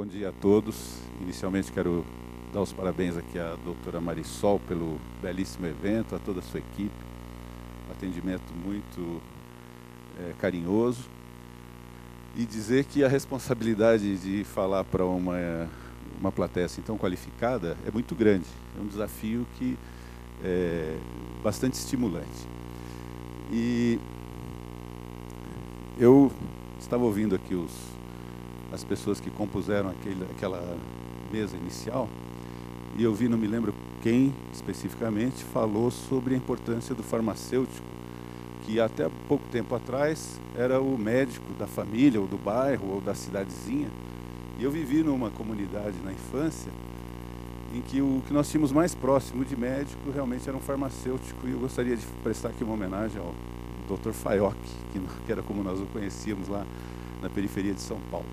Bom dia a todos. Inicialmente quero dar os parabéns aqui à doutora Marisol pelo belíssimo evento, a toda a sua equipe. Um atendimento muito carinhoso. E dizer que a responsabilidade de falar para uma plateia assim tão qualificada é muito grande. É um desafio que é bastante estimulante. E eu estava ouvindo aqui as pessoas que compuseram aquela mesa inicial, e eu vi, não me lembro quem especificamente, falou sobre a importância do farmacêutico, que até pouco tempo atrás era o médico da família, ou do bairro, ou da cidadezinha. E eu vivi numa comunidade na infância em que o que nós tínhamos mais próximo de médico realmente era um farmacêutico, e eu gostaria de prestar aqui uma homenagem ao Dr. Faioc, que era como nós o conhecíamos lá na periferia de São Paulo,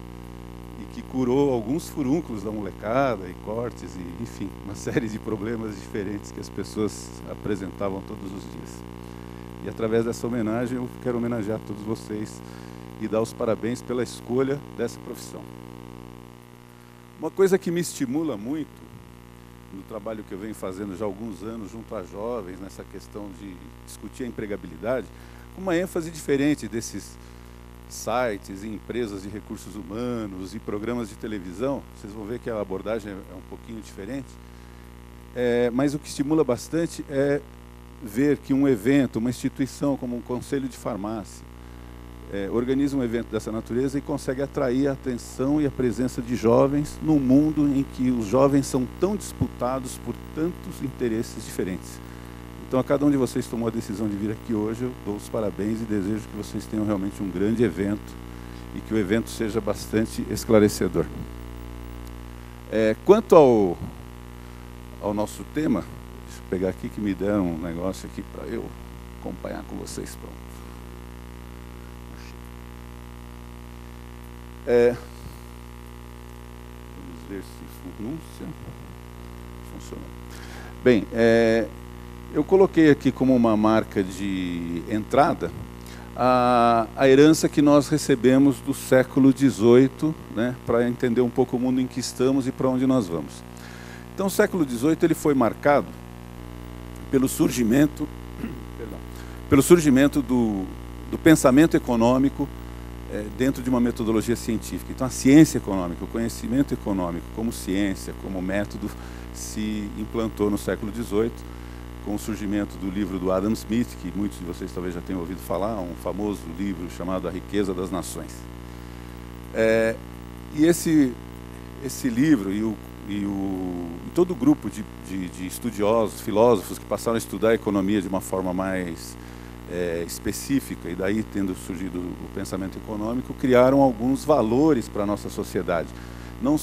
e que curou alguns furúnculos da molecada, e cortes, e enfim, uma série de problemas diferentes que as pessoas apresentavam todos os dias. E através dessa homenagem eu quero homenagear todos vocês e dar os parabéns pela escolha dessa profissão. Uma coisa que me estimula muito no trabalho que eu venho fazendo já há alguns anos junto a jovens, nessa questão de discutir a empregabilidade, uma ênfase diferente desses sites e empresas de recursos humanos e programas de televisão. Vocês vão ver que a abordagem é um pouquinho diferente, mas o que estimula bastante é ver que um evento, uma instituição como um conselho de farmácia, organiza um evento dessa natureza e consegue atrair a atenção e a presença de jovens num mundo em que os jovens são tão disputados por tantos interesses diferentes. Então, a cada um de vocês tomou a decisão de vir aqui hoje, eu dou os parabéns e desejo que vocês tenham realmente um grande evento e que o evento seja bastante esclarecedor. Quanto ao nosso tema, deixa eu pegar aqui que me deram um negócio aqui para eu acompanhar com vocês. Pronto. Vamos ver se funciona. Bem, eu coloquei aqui como uma marca de entrada a herança que nós recebemos do século XVIII, né, para entender um pouco o mundo em que estamos e para onde nós vamos. Então, o século XVIII ele foi marcado pelo surgimento do pensamento econômico dentro de uma metodologia científica. Então, a ciência econômica, o conhecimento econômico como ciência, como método, se implantou no século XVIII, com o surgimento do livro do Adam Smith, que muitos de vocês talvez já tenham ouvido falar, um famoso livro chamado A Riqueza das Nações. E esse livro e todo o grupo de estudiosos, filósofos que passaram a estudar a economia de uma forma mais específica, e daí tendo surgido o pensamento econômico, criaram alguns valores para a nossa sociedade, não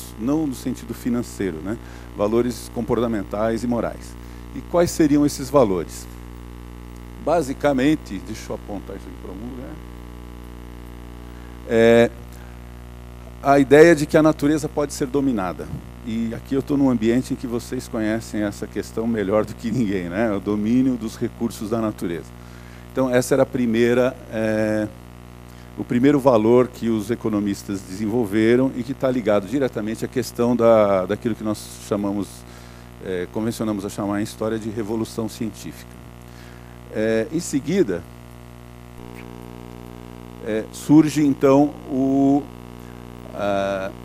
no sentido financeiro, né? Valores comportamentais e morais. E quais seriam esses valores? Basicamente, deixa eu apontar isso aqui para algum lugar, a ideia de que a natureza pode ser dominada. E aqui eu estou num ambiente em que vocês conhecem essa questão melhor do que ninguém, né? O domínio dos recursos da natureza. Então, essa era o primeiro valor que os economistas desenvolveram e que está ligado diretamente à questão daquilo que nós convencionamos a chamar em história de revolução científica. Em seguida, surge então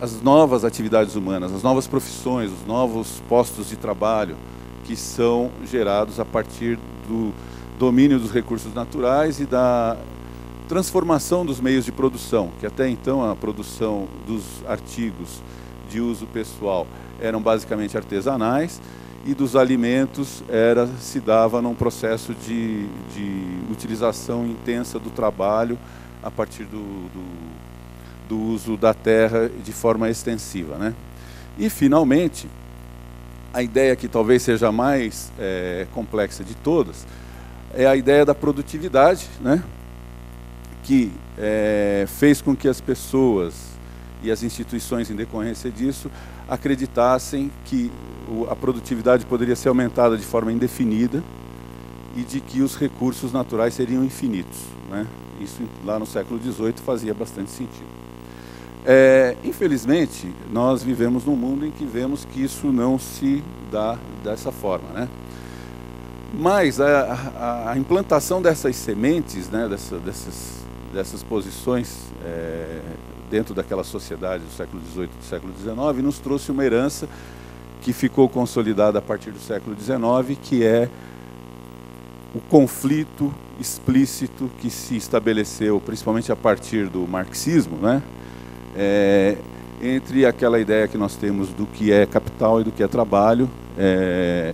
as novas atividades humanas, as novas profissões, os novos postos de trabalho que são gerados a partir do domínio dos recursos naturais e da transformação dos meios de produção, que até então a produção dos artigos de uso pessoal eram basicamente artesanais, e dos alimentos se dava num processo de utilização intensa do trabalho a partir do uso da terra de forma extensiva, né? E, finalmente, a ideia que talvez seja a mais complexa de todas é a ideia da produtividade, né? Que fez com que as pessoas e as instituições, em decorrência disso, acreditassem que a produtividade poderia ser aumentada de forma indefinida e de que os recursos naturais seriam infinitos, né? Isso lá no século XVIII fazia bastante sentido. Infelizmente, nós vivemos num mundo em que vemos que isso não se dá dessa forma, né? Mas a implantação dessas sementes, né, dessas posições dentro daquela sociedade do século XVIII e do século XIX nos trouxe uma herança que ficou consolidada a partir do século XIX, que é o conflito explícito que se estabeleceu, principalmente a partir do marxismo, né, entre aquela ideia que nós temos do que é capital e do que é trabalho,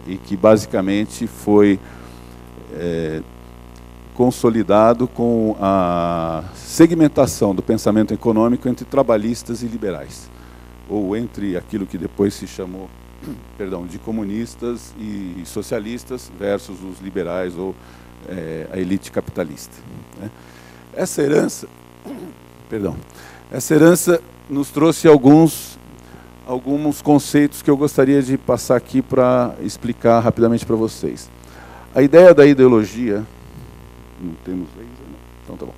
e que basicamente foi consolidado com a segmentação do pensamento econômico entre trabalhistas e liberais, ou entre aquilo que depois se chamou, de comunistas e socialistas versus os liberais ou a elite capitalista, né? Essa herança nos trouxe alguns conceitos que eu gostaria de passar aqui para explicar rapidamente para vocês. A ideia da ideologia... Não temos laser, não? Então tá bom.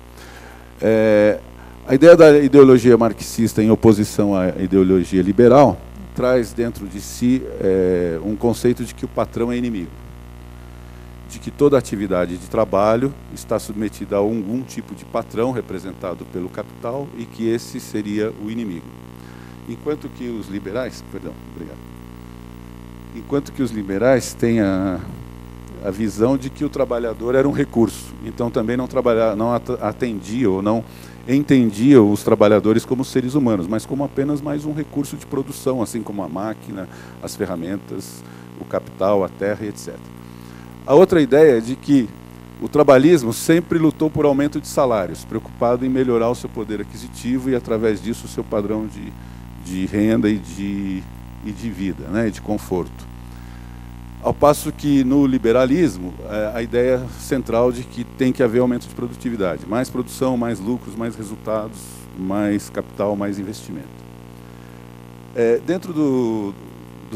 A ideia da ideologia marxista em oposição à ideologia liberal traz dentro de si um conceito de que o patrão é inimigo, de que toda atividade de trabalho está submetida a algum tipo de patrão representado pelo capital e que esse seria o inimigo. Enquanto que os liberais têm a visão de que o trabalhador era um recurso, então também não atendia ou não entendia os trabalhadores como seres humanos, mas como apenas mais um recurso de produção, assim como a máquina, as ferramentas, o capital, a terra e etc. A outra ideia é de que o trabalhismo sempre lutou por aumento de salários, preocupado em melhorar o seu poder aquisitivo e, através disso, o seu padrão de renda e de vida, né, e de conforto. Ao passo que, no liberalismo, a ideia central de que tem que haver aumento de produtividade. Mais produção, mais lucros, mais resultados, mais capital, mais investimento. Dentro do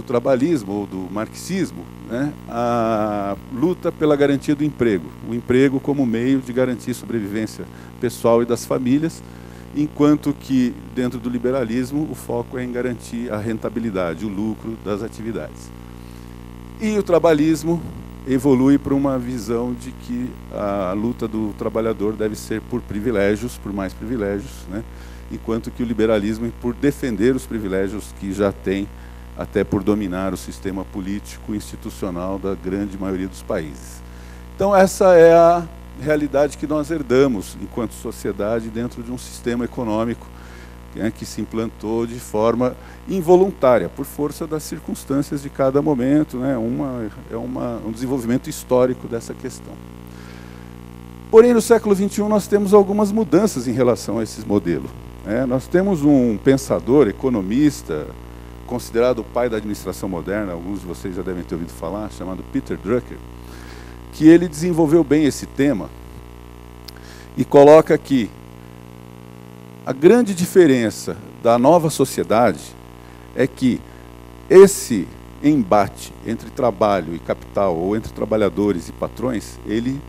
trabalhismo ou do marxismo, né, a luta pela garantia do emprego. O emprego como meio de garantir sobrevivência pessoal e das famílias, enquanto que, dentro do liberalismo, o foco é em garantir a rentabilidade, o lucro das atividades. E o trabalhismo evolui para uma visão de que a luta do trabalhador deve ser por privilégios, por mais privilégios, né? Enquanto que o liberalismo é por defender os privilégios que já tem, até por dominar o sistema político e institucional da grande maioria dos países. Então essa é a realidade que nós herdamos enquanto sociedade dentro de um sistema econômico, né, que se implantou de forma involuntária, por força das circunstâncias de cada momento, né, um desenvolvimento histórico dessa questão. Porém, no século XXI, nós temos algumas mudanças em relação a esse modelo. Nós temos um pensador, economista, considerado o pai da administração moderna, alguns de vocês já devem ter ouvido falar, chamado Peter Drucker, que ele desenvolveu bem esse tema e coloca que a grande diferença da nova sociedade é que esse embate entre trabalho e capital, ou entre trabalhadores e patrões, ele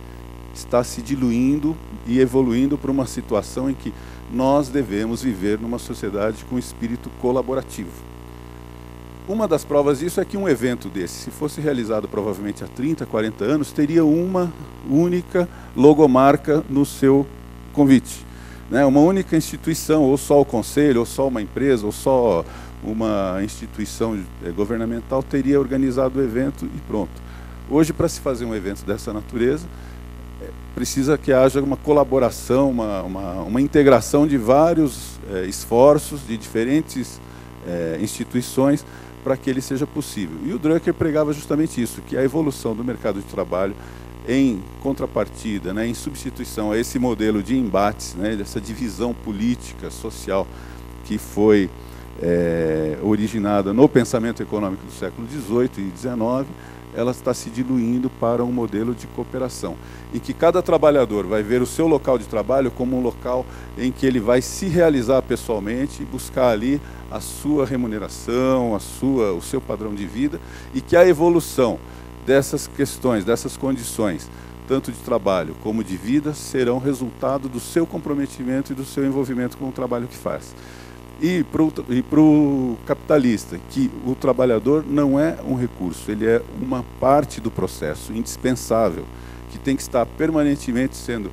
está se diluindo e evoluindo para uma situação em que nós devemos viver numa sociedade com espírito colaborativo. Uma das provas disso é que um evento desse, se fosse realizado provavelmente há 30, 40 anos, teria uma única logomarca no seu convite. Uma única instituição, ou só o conselho, ou só uma empresa, ou só uma instituição governamental teria organizado o evento e pronto. Hoje, para se fazer um evento dessa natureza, precisa que haja uma colaboração, uma integração de vários esforços de diferentes instituições para que ele seja possível. E o Drucker pregava justamente isso, que a evolução do mercado de trabalho em contrapartida, em substituição a esse modelo de embates, dessa divisão política, social, que foi originada no pensamento econômico do século XVIII e XIX, ela está se diluindo para um modelo de cooperação, em que cada trabalhador vai ver o seu local de trabalho como um local em que ele vai se realizar pessoalmente e buscar ali a sua remuneração, o seu padrão de vida, e que a evolução dessas questões, dessas condições, tanto de trabalho como de vida, serão resultado do seu comprometimento e do seu envolvimento com o trabalho que faz. E para o capitalista, que o trabalhador não é um recurso, ele é uma parte do processo, indispensável, que tem que estar permanentemente sendo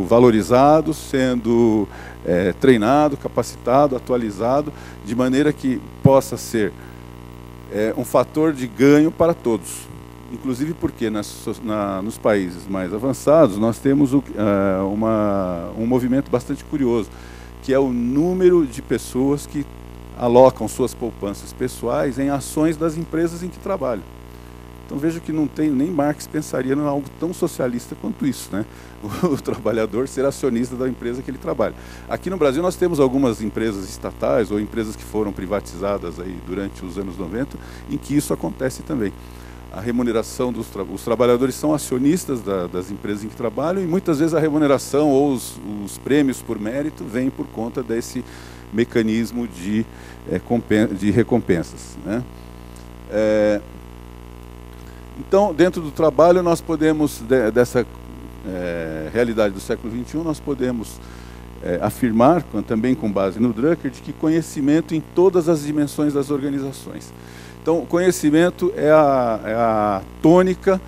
valorizado, sendo treinado, capacitado, atualizado, de maneira que possa ser um fator de ganho para todos. Inclusive porque nos países mais avançados nós temos um movimento bastante curioso, que é o número de pessoas que alocam suas poupanças pessoais em ações das empresas em que trabalham. Então vejo que nem Marx pensaria em algo tão socialista quanto isso, né? O trabalhador ser acionista da empresa que ele trabalha. Aqui no Brasil nós temos algumas empresas estatais ou empresas que foram privatizadas aí durante os anos 90, em que isso acontece também. A remuneração os trabalhadores são acionistas das empresas em que trabalham, e muitas vezes a remuneração ou os prêmios por mérito vêm por conta desse mecanismo de recompensas, né? Então, dentro do trabalho, nós podemos, dessa realidade do século XXI, nós podemos afirmar, também com base no Drucker, de que conhecimento em todas as dimensões das organizações. Então, conhecimento é a tônica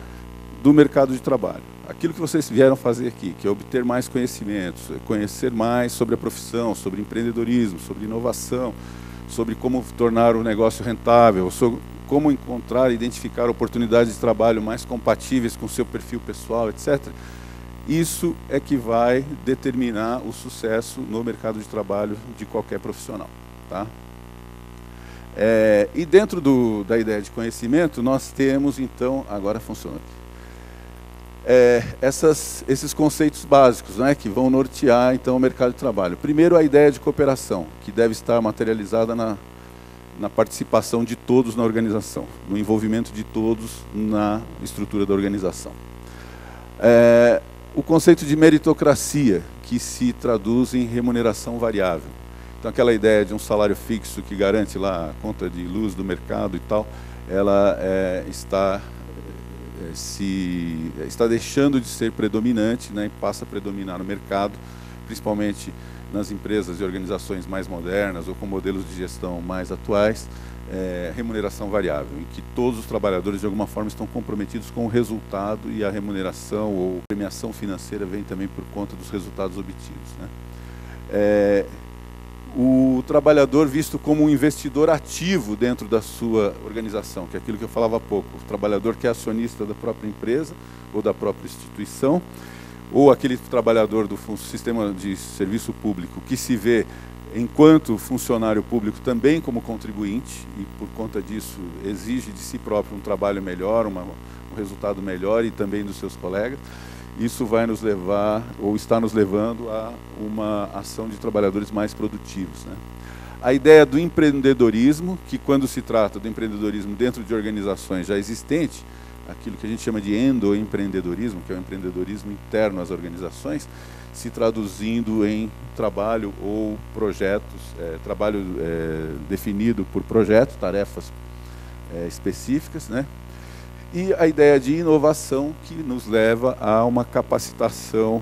do mercado de trabalho. Aquilo que vocês vieram fazer aqui, que é obter mais conhecimentos, conhecer mais sobre a profissão, sobre empreendedorismo, sobre inovação, sobre como tornar o negócio rentável, sobre como encontrar e identificar oportunidades de trabalho mais compatíveis com o seu perfil pessoal, etc. Isso é que vai determinar o sucesso no mercado de trabalho de qualquer profissional, tá? E dentro da ideia de conhecimento, nós temos, então, agora funciona aqui, esses conceitos básicos, né, que vão nortear, então, o mercado de trabalho. Primeiro, a ideia de cooperação, que deve estar materializada na participação de todos na organização, no envolvimento de todos na estrutura da organização. O conceito de meritocracia, que se traduz em remuneração variável. Então, aquela ideia de um salário fixo que garante lá a conta de luz do mercado e tal, ela está deixando de ser predominante, né, e passa a predominar no mercado, principalmente nas empresas e organizações mais modernas ou com modelos de gestão mais atuais, remuneração variável, em que todos os trabalhadores de alguma forma estão comprometidos com o resultado, e a remuneração ou premiação financeira vem também por conta dos resultados obtidos, né? O trabalhador visto como um investidor ativo dentro da sua organização, que é aquilo que eu falava há pouco, o trabalhador que é acionista da própria empresa ou da própria instituição, ou aquele trabalhador do sistema de serviço público que se vê, enquanto funcionário público, também como contribuinte, e por conta disso exige de si próprio um trabalho melhor, um resultado melhor, e também dos seus colegas. Isso vai nos levar, ou está nos levando, a uma ação de trabalhadores mais produtivos, né? A ideia do empreendedorismo, que quando se trata do empreendedorismo dentro de organizações já existentes, aquilo que a gente chama de endoempreendedorismo, que é o empreendedorismo interno às organizações, se traduzindo em trabalho ou projetos, trabalho definido por projetos, tarefas específicas, né? E a ideia de inovação, que nos leva a uma capacitação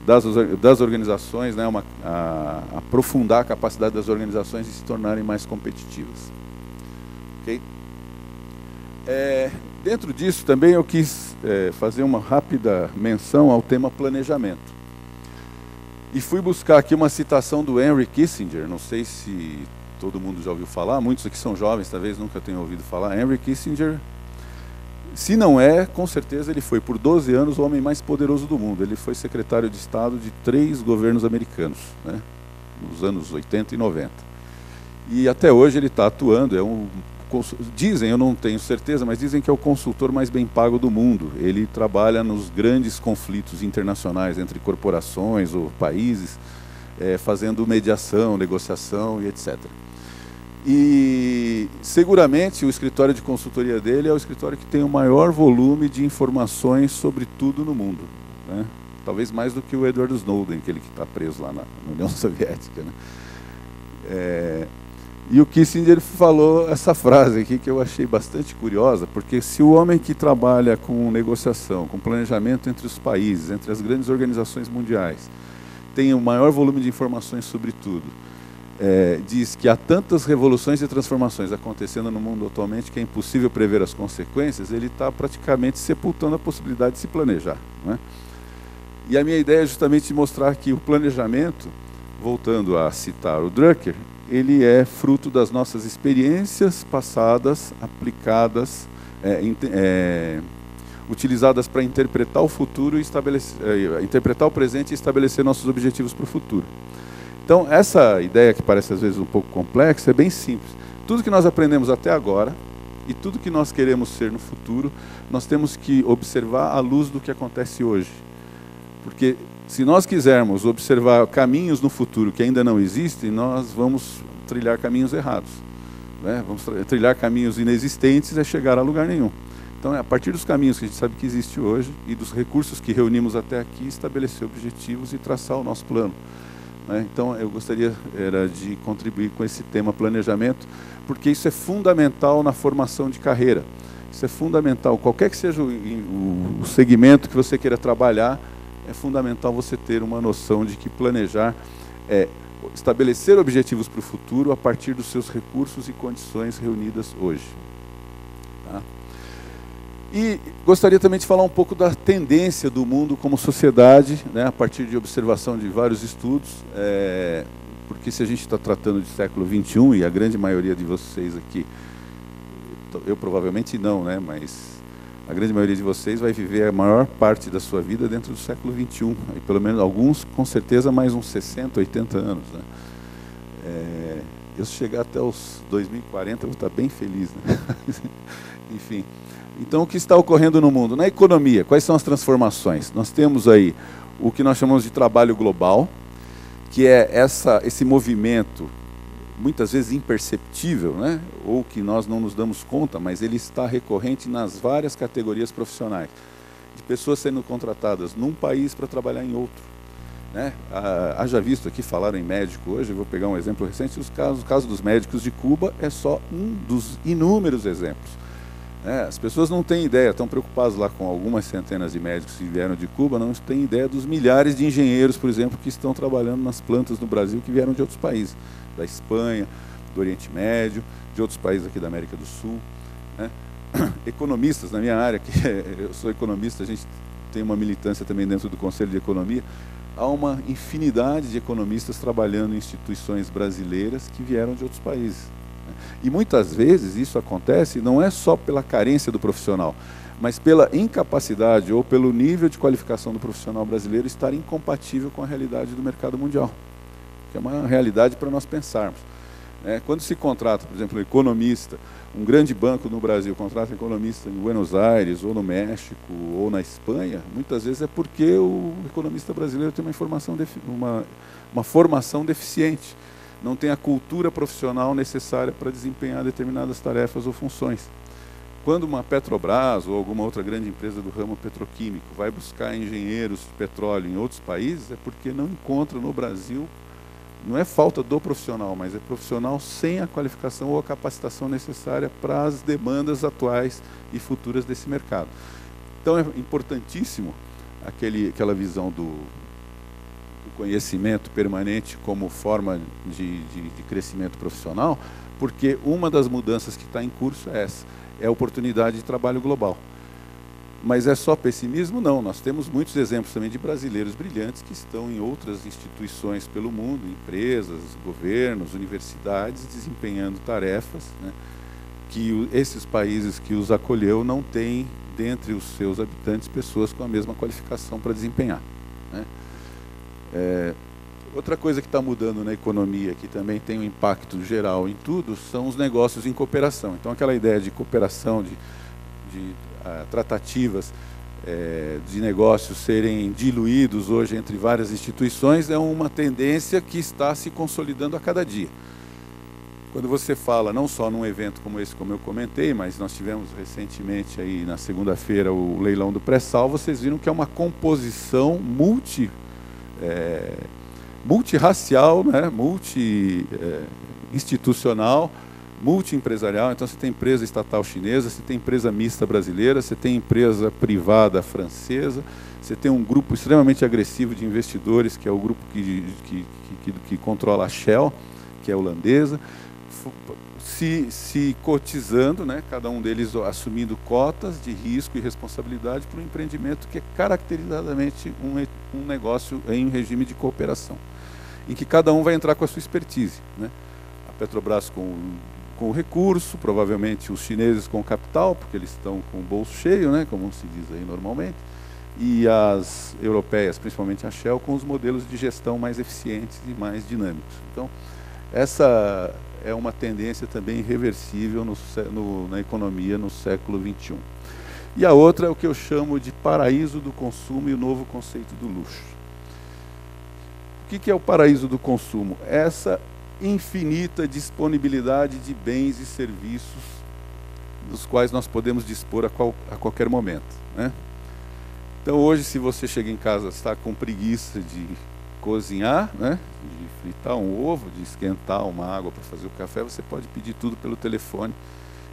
das organizações, né, a aprofundar a capacidade das organizações de se tornarem mais competitivas. Okay? Dentro disso também eu quis fazer uma rápida menção ao tema planejamento. E fui buscar aqui uma citação do Henry Kissinger, não sei se todo mundo já ouviu falar, muitos aqui são jovens, talvez nunca tenham ouvido falar. Henry Kissinger, se não com certeza ele foi por 12 anos o homem mais poderoso do mundo. Ele foi secretário de Estado de 3 governos americanos, né, nos anos 80 e 90. E até hoje ele está atuando, dizem, eu não tenho certeza, mas dizem que é o consultor mais bem pago do mundo. Ele trabalha nos grandes conflitos internacionais entre corporações ou países, fazendo mediação, negociação e etc. E seguramente o escritório de consultoria dele é o escritório que tem o maior volume de informações sobre tudo no mundo, né? Talvez mais do que o Edward Snowden, aquele que está preso lá na União Soviética, né? E o Kissinger falou essa frase aqui que eu achei bastante curiosa, porque se o homem que trabalha com negociação, com planejamento entre os países, entre as grandes organizações mundiais, tem o maior volume de informações sobre tudo, diz que há tantas revoluções e transformações acontecendo no mundo atualmente que é impossível prever as consequências, ele está praticamente sepultando a possibilidade de se planejar, não é? E a minha ideia é justamente mostrar que o planejamento, voltando a citar o Drucker, ele é fruto das nossas experiências passadas, aplicadas, utilizadas para interpretar o futuro e interpretar o presente e estabelecer nossos objetivos para o futuro. Então, essa ideia, que parece às vezes um pouco complexa, é bem simples. Tudo que nós aprendemos até agora e tudo que nós queremos ser no futuro, nós temos que observar à luz do que acontece hoje. Porque se nós quisermos observar caminhos no futuro que ainda não existem, nós vamos trilhar caminhos errados, né? Vamos trilhar caminhos inexistentes e chegar a lugar nenhum. Então, é a partir dos caminhos que a gente sabe que existe hoje e dos recursos que reunimos até aqui, estabelecer objetivos e traçar o nosso plano, né? Então, eu gostaria de contribuir com esse tema planejamento, porque isso é fundamental na formação de carreira. Isso é fundamental. Qualquer que seja o segmento que você queira trabalhar, é fundamental você ter uma noção de que planejar é estabelecer objetivos para o futuro a partir dos seus recursos e condições reunidas hoje. Tá? E gostaria também de falar um pouco da tendência do mundo como sociedade, né, a partir de observação de vários estudos, porque se a gente está tratando de século XXI, e a grande maioria de vocês aqui, eu provavelmente não, né, mas a grande maioria de vocês vai viver a maior parte da sua vida dentro do século XXI, e pelo menos alguns, com certeza, mais uns 60, 80 anos. Né? Eu, se chegar até os 2040, eu vou estar bem feliz. Né? Enfim, então o que está ocorrendo no mundo? Na economia, quais são as transformações? Nós temos aí o que nós chamamos de trabalho global, que é esse movimento, muitas vezes imperceptível, né? Ou que nós não nos damos conta, mas ele está recorrente nas várias categorias profissionais, de pessoas sendo contratadas num país para trabalhar em outro, né? Haja visto aqui, falaram em médico hoje, eu vou pegar um exemplo recente, o caso dos médicos de Cuba é só um dos inúmeros exemplos. As pessoas não têm ideia, estão preocupadas lá com algumas centenas de médicos que vieram de Cuba, não têm ideia dos milhares de engenheiros, por exemplo, que estão trabalhando nas plantas no Brasil, que vieram de outros países, da Espanha, do Oriente Médio, de outros países aqui da América do Sul, né? Economistas, na minha área, que eu sou economista, a gente tem uma militância também dentro do Conselho de Economia, há uma infinidade de economistas trabalhando em instituições brasileiras que vieram de outros países. E muitas vezes isso acontece não é só pela carência do profissional, mas pela incapacidade ou pelo nível de qualificação do profissional brasileiro estar incompatível com a realidade do mercado mundial, que é uma realidade para nós pensarmos. Quando se contrata, por exemplo, um economista, um grande banco no Brasil contrata um economista em Buenos Aires, ou no México, ou na Espanha, muitas vezes é porque o economista brasileiro tem uma formação deficiente, não tem a cultura profissional necessária para desempenhar determinadas tarefas ou funções. Quando uma Petrobras ou alguma outra grande empresa do ramo petroquímico vai buscar engenheiros de petróleo em outros países, é porque não encontra no Brasil, não é falta do profissional, mas é profissional sem a qualificação ou a capacitação necessária para as demandas atuais e futuras desse mercado. Então é importantíssimo aquela visão do conhecimento permanente como forma de crescimento profissional, porque uma das mudanças que está em curso é essa, é a oportunidade de trabalho global. Mas é só pessimismo? Não, nós temos muitos exemplos também de brasileiros brilhantes que estão em outras instituições pelo mundo, empresas, governos, universidades, desempenhando tarefas, né, que esses países que os acolheu não têm, dentre os seus habitantes, pessoas com a mesma qualificação para desempenhar, né. Outra coisa que está mudando na economia, que também tem um impacto geral em tudo, são os negócios em cooperação. Então, aquela ideia de cooperação, de tratativas de negócios serem diluídos hoje entre várias instituições, é uma tendência que está se consolidando a cada dia. Quando você fala, não só num evento como esse, como eu comentei, mas nós tivemos recentemente, aí, na segunda-feira, o leilão do pré-sal, vocês viram que é uma composição multirracial, né, multi-institucional, multiempresarial. Então você tem empresa estatal chinesa, você tem empresa mista brasileira, você tem empresa privada francesa, você tem um grupo extremamente agressivo de investidores, que é o grupo que controla a Shell, que é holandesa, se cotizando, né, cada um deles assumindo cotas de risco e responsabilidade para um empreendimento que é caracterizadamente um negócio em regime de cooperação, em que cada um vai entrar com a sua expertise, né? A Petrobras com o recurso, provavelmente os chineses com o capital, porque eles estão com o bolso cheio, né, como se diz aí normalmente, e as europeias, principalmente a Shell, com os modelos de gestão mais eficientes e mais dinâmicos. Então, essa é uma tendência também irreversível na economia no século XXI. E a outra é o que eu chamo de paraíso do consumo e o novo conceito do luxo. O que é o paraíso do consumo? Essa infinita disponibilidade de bens e serviços dos quais nós podemos dispor a qualquer momento, né? Então hoje, se você chega em casa, está com preguiça de cozinhar, né, de fritar um ovo, de esquentar uma água para fazer o café, você pode pedir tudo pelo telefone.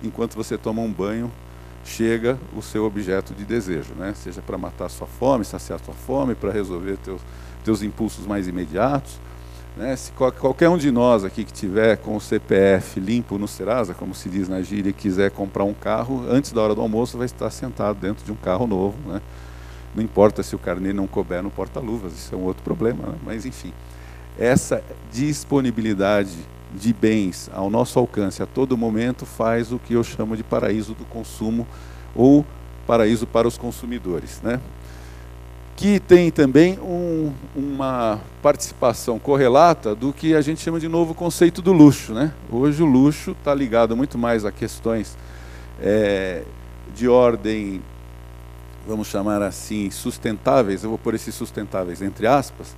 Enquanto você toma um banho, chega o seu objeto de desejo, né? Seja para matar a sua fome, saciar a sua fome, para resolver teus impulsos mais imediatos, né? Se qualquer um de nós aqui que tiver com o CPF limpo no Serasa, como se diz na gíria, e quiser comprar um carro, antes da hora do almoço vai estar sentado dentro de um carro novo, né? Não importa se o carnê não couber no porta-luvas, isso é um outro problema, né? Mas enfim, essa disponibilidade de bens ao nosso alcance a todo momento faz o que eu chamo de paraíso do consumo, ou paraíso para os consumidores, né? Que tem também uma participação correlata do que a gente chama de novo conceito do luxo, né? Hoje o luxo está ligado muito mais a questões de ordem, vamos chamar assim, sustentáveis. Eu vou pôr esses sustentáveis entre aspas,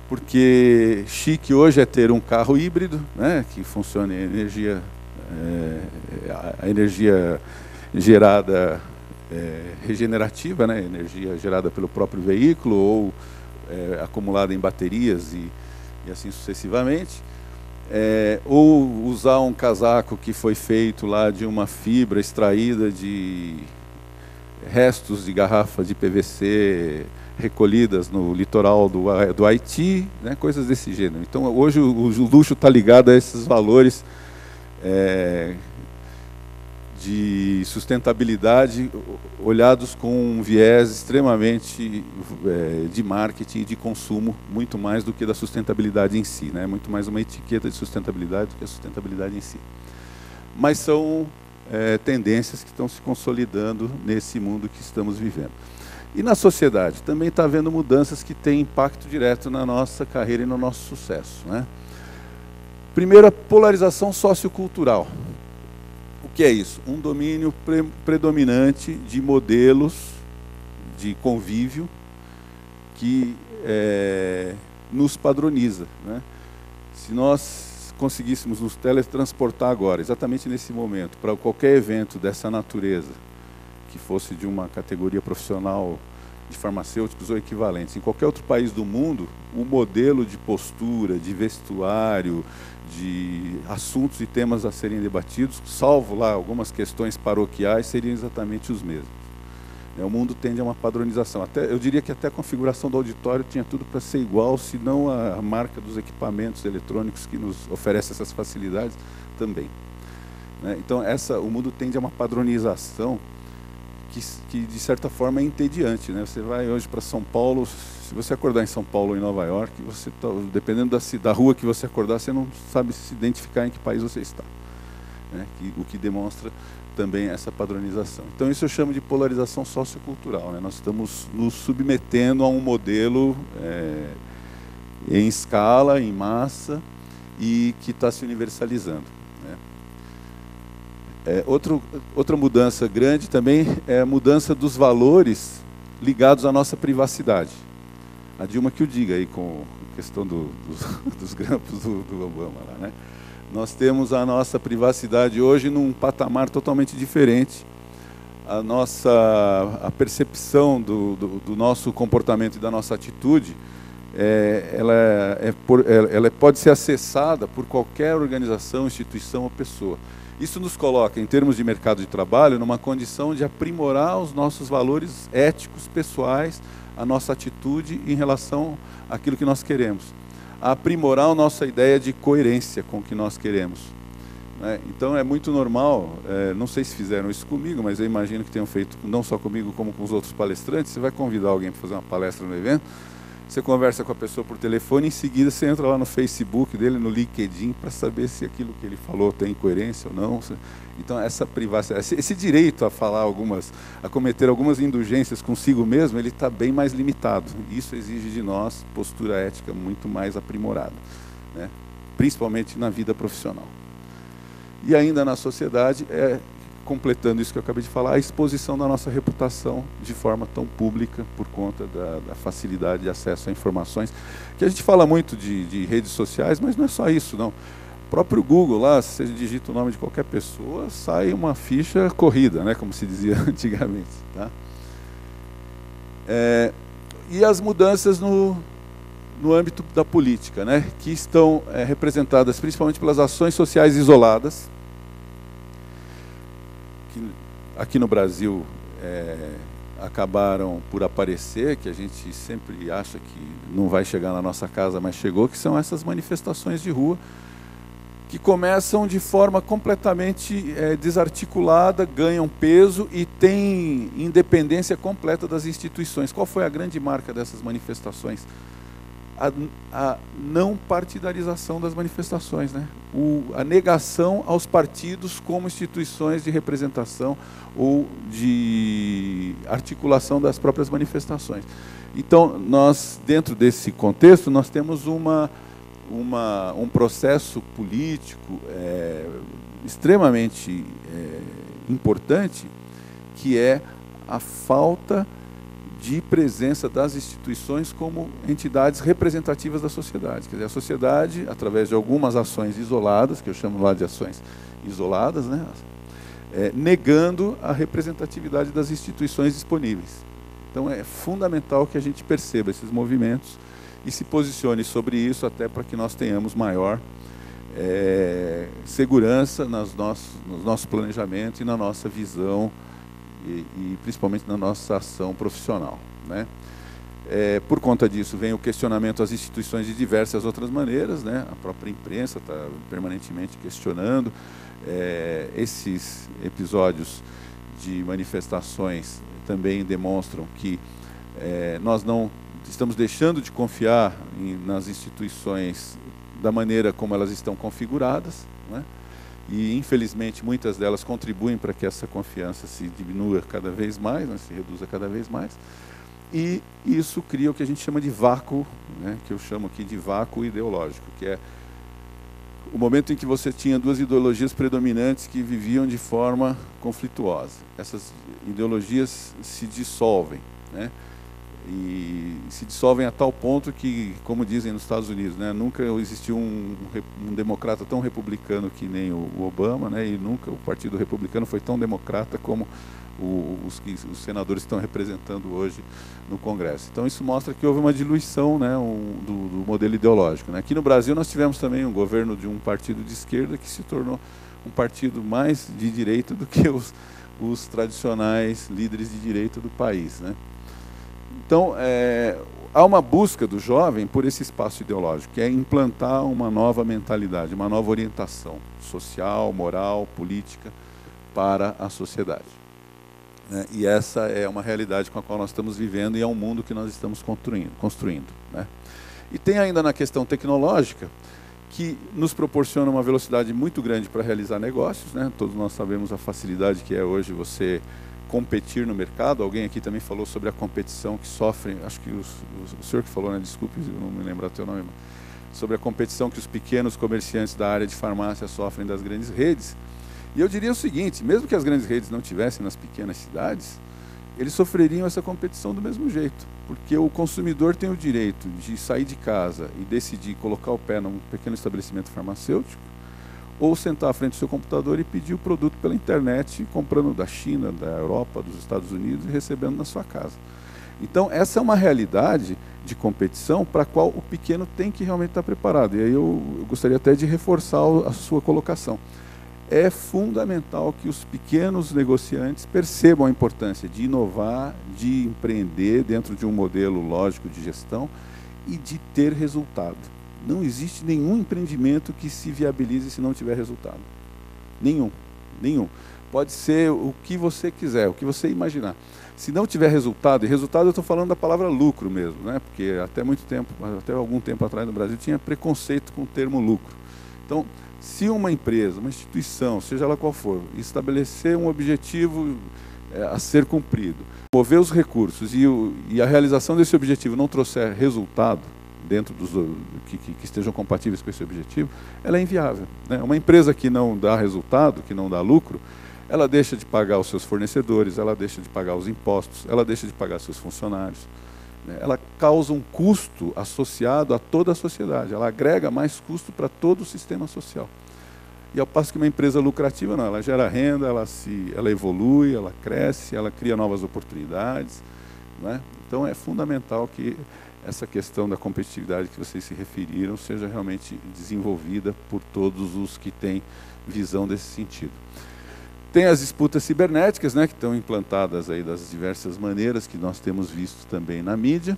porque chique hoje é ter um carro híbrido, né, que funcione a energia gerada regenerativa, né, energia gerada pelo próprio veículo ou acumulada em baterias e assim sucessivamente. Ou usar um casaco que foi feito lá de uma fibra extraída de restos de garrafas de PVC recolhidas no litoral do Haiti, né, coisas desse gênero. Então, hoje o luxo está ligado a esses valores de sustentabilidade, olhados com um viés extremamente de marketing e de consumo, muito mais do que da sustentabilidade em si, né? Muito mais uma etiqueta de sustentabilidade do que a sustentabilidade em si. Mas são tendências que estão se consolidando nesse mundo que estamos vivendo. E na sociedade também está havendo mudanças que têm impacto direto na nossa carreira e no nosso sucesso, né? Primeiro, a polarização sociocultural. O que é isso? Um domínio predominante de modelos de convívio que nos padroniza, né? Se nós conseguíssemos nos teletransportar agora, exatamente nesse momento, para qualquer evento dessa natureza, que fosse de uma categoria profissional de farmacêuticos ou equivalentes, em qualquer outro país do mundo, o modelo de postura, de vestuário, de assuntos e temas a serem debatidos, salvo lá algumas questões paroquiais, seriam exatamente os mesmos. O mundo tende a uma padronização. Eu diria que até a configuração do auditório tinha tudo para ser igual, se não a marca dos equipamentos eletrônicos que nos oferece essas facilidades também, né? Então, o mundo tende a uma padronização que de certa forma é entediante, né? Você vai hoje para São Paulo, se você acordar em São Paulo ou em Nova York, dependendo da rua que você acordar, você não sabe se identificar em que país você está, né? O que demonstra também essa padronização. Então isso eu chamo de polarização sociocultural, né? Nós estamos nos submetendo a um modelo em escala, em massa, e que está se universalizando, né? Outra mudança grande também é a mudança dos valores ligados à nossa privacidade. A Dilma que o diga aí com a questão dos grampos do Obama lá, né? Nós temos a nossa privacidade hoje num patamar totalmente diferente. A percepção do nosso comportamento e da nossa atitude, ela pode ser acessada por qualquer organização, instituição ou pessoa. Isso nos coloca, em termos de mercado de trabalho, numa condição de aprimorar os nossos valores éticos, pessoais, a nossa atitude em relação àquilo que nós queremos. A aprimorar a nossa ideia de coerência com o que nós queremos. Então é muito normal, não sei se fizeram isso comigo, mas eu imagino que tenham feito não só comigo como com os outros palestrantes. Você vai convidar alguém para fazer uma palestra no evento, você conversa com a pessoa por telefone, em seguida você entra lá no Facebook dele, no LinkedIn, para saber se aquilo que ele falou tem coerência ou não. Então essa privacidade, esse direito a falar a cometer algumas indulgências consigo mesmo, ele está bem mais limitado. Isso exige de nós postura ética muito mais aprimorada, né? Principalmente na vida profissional. E ainda na sociedade, completando isso que eu acabei de falar, a exposição da nossa reputação de forma tão pública por conta da facilidade de acesso a informações, que a gente fala muito de redes sociais, mas não é só isso, não. O próprio Google, lá, se você digita o nome de qualquer pessoa, sai uma ficha corrida, né, como se dizia antigamente. Tá? E as mudanças no âmbito da política, né, que estão representadas principalmente pelas ações sociais isoladas, que aqui no Brasil acabaram por aparecer, que a gente sempre acha que não vai chegar na nossa casa, mas chegou, que são essas manifestações de rua, que começam de forma completamente desarticulada, ganham peso e têm independência completa das instituições. Qual foi a grande marca dessas manifestações? A não partidarização das manifestações, né? A negação aos partidos como instituições de representação ou de articulação das próprias manifestações. Então, nós, dentro desse contexto, nós temos um processo político extremamente importante, que é a falta de presença das instituições como entidades representativas da sociedade. Quer dizer, a sociedade, através de algumas ações isoladas, que eu chamo lá de ações isoladas, né, negando a representatividade das instituições disponíveis. Então é fundamental que a gente perceba esses movimentos e se posicione sobre isso, até para que nós tenhamos maior segurança no nosso planejamento e na nossa visão e principalmente na nossa ação profissional, né? Por conta disso vem o questionamento às instituições de diversas outras maneiras, né? A própria imprensa está permanentemente questionando. Esses episódios de manifestações também demonstram que nós não estamos deixando de confiar nas instituições da maneira como elas estão configuradas, né? E, infelizmente, muitas delas contribuem para que essa confiança se diminua cada vez mais, né, se reduza cada vez mais. E isso cria o que a gente chama de vácuo, né, que eu chamo aqui de vácuo ideológico, que é o momento em que você tinha duas ideologias predominantes que viviam de forma conflituosa. Essas ideologias se dissolvem, né? E se dissolvem a tal ponto que, como dizem nos Estados Unidos, né, nunca existiu um democrata tão republicano que nem o Obama, né, e nunca o Partido Republicano foi tão democrata como os senadores estão representando hoje no Congresso. Então isso mostra que houve uma diluição, né, do modelo ideológico, né. Aqui no Brasil nós tivemos também um governo de um partido de esquerda que se tornou um partido mais de direita do que os tradicionais líderes de direita do país, né. Então, há uma busca do jovem por esse espaço ideológico, que é implantar uma nova mentalidade, uma nova orientação social, moral, política para a sociedade. E essa é uma realidade com a qual nós estamos vivendo e é um mundo que nós estamos construindo, né? E tem ainda na questão tecnológica, que nos proporciona uma velocidade muito grande para realizar negócios, né? Todos nós sabemos a facilidade que é hoje você competir no mercado. Alguém aqui também falou sobre a competição que sofrem, acho que o senhor que falou, né? Desculpe, eu não me lembro o teu nome, sobre a competição que os pequenos comerciantes da área de farmácia sofrem das grandes redes. E eu diria o seguinte, mesmo que as grandes redes não tivessem nas pequenas cidades, eles sofreriam essa competição do mesmo jeito, porque o consumidor tem o direito de sair de casa e decidir colocar o pé num pequeno estabelecimento farmacêutico, ou sentar à frente do seu computador e pedir o produto pela internet, comprando da China, da Europa, dos Estados Unidos e recebendo na sua casa. Então, essa é uma realidade de competição para a qual o pequeno tem que realmente estar preparado. E aí eu gostaria até de reforçar a sua colocação. é fundamental que os pequenos negociantes percebam a importância de inovar, de empreender dentro de um modelo lógico de gestão e de ter resultado. Não existe nenhum empreendimento que se viabilize se não tiver resultado. Nenhum. Pode ser o que você quiser, o que você imaginar. Se não tiver resultado, e resultado eu estou falando da palavra lucro mesmo, né? Porque até algum tempo atrás no Brasil tinha preconceito com o termo lucro. Então, se uma empresa, uma instituição, seja ela qual for, estabelecer um objetivo a ser cumprido, mover os recursos e a realização desse objetivo não trouxer resultado dentro dos que estejam compatíveis com esse objetivo, ela é inviável, né? Uma empresa que não dá resultado, que não dá lucro, ela deixa de pagar os seus fornecedores, ela deixa de pagar os impostos, ela deixa de pagar seus funcionários, né? Ela causa um custo associado a toda a sociedade, ela agrega mais custo para todo o sistema social. E ao passo que uma empresa lucrativa, não, ela gera renda, ela evolui, ela cresce, ela cria novas oportunidades, né? Então é fundamental que essa questão da competitividade que vocês se referiram seja realmente desenvolvida por todos os que têm visão desse sentido. Tem as disputas cibernéticas, né, que estão implantadas aí das diversas maneiras que nós temos visto também na mídia,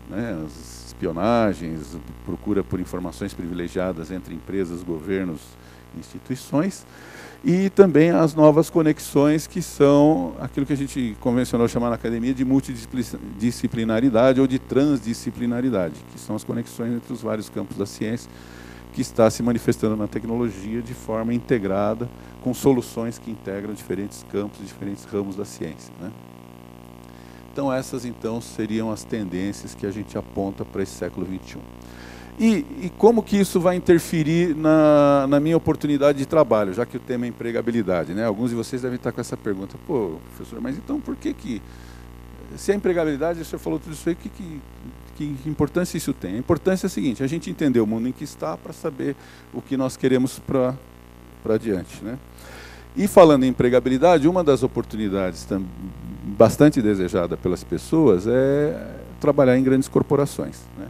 né, as espionagens, procura por informações privilegiadas entre empresas, governos, instituições, e também as novas conexões, que são aquilo que a gente convencionou chamar na academia de multidisciplinaridade ou de transdisciplinaridade, que são as conexões entre os vários campos da ciência, que está se manifestando na tecnologia de forma integrada, com soluções que integram diferentes campos, diferentes ramos da ciência, né? Então essas então seriam as tendências que a gente aponta para esse século XXI. E como que isso vai interferir na minha oportunidade de trabalho, já que o tema é empregabilidade, né? Alguns de vocês devem estar com essa pergunta: pô, professor, mas então por que se a empregabilidade, o senhor falou tudo isso aí, que importância isso tem? A importância é a seguinte: a gente entender o mundo em que está para saber o que nós queremos para adiante, né? E falando em empregabilidade, uma das oportunidades bastante desejada pelas pessoas é trabalhar em grandes corporações, né?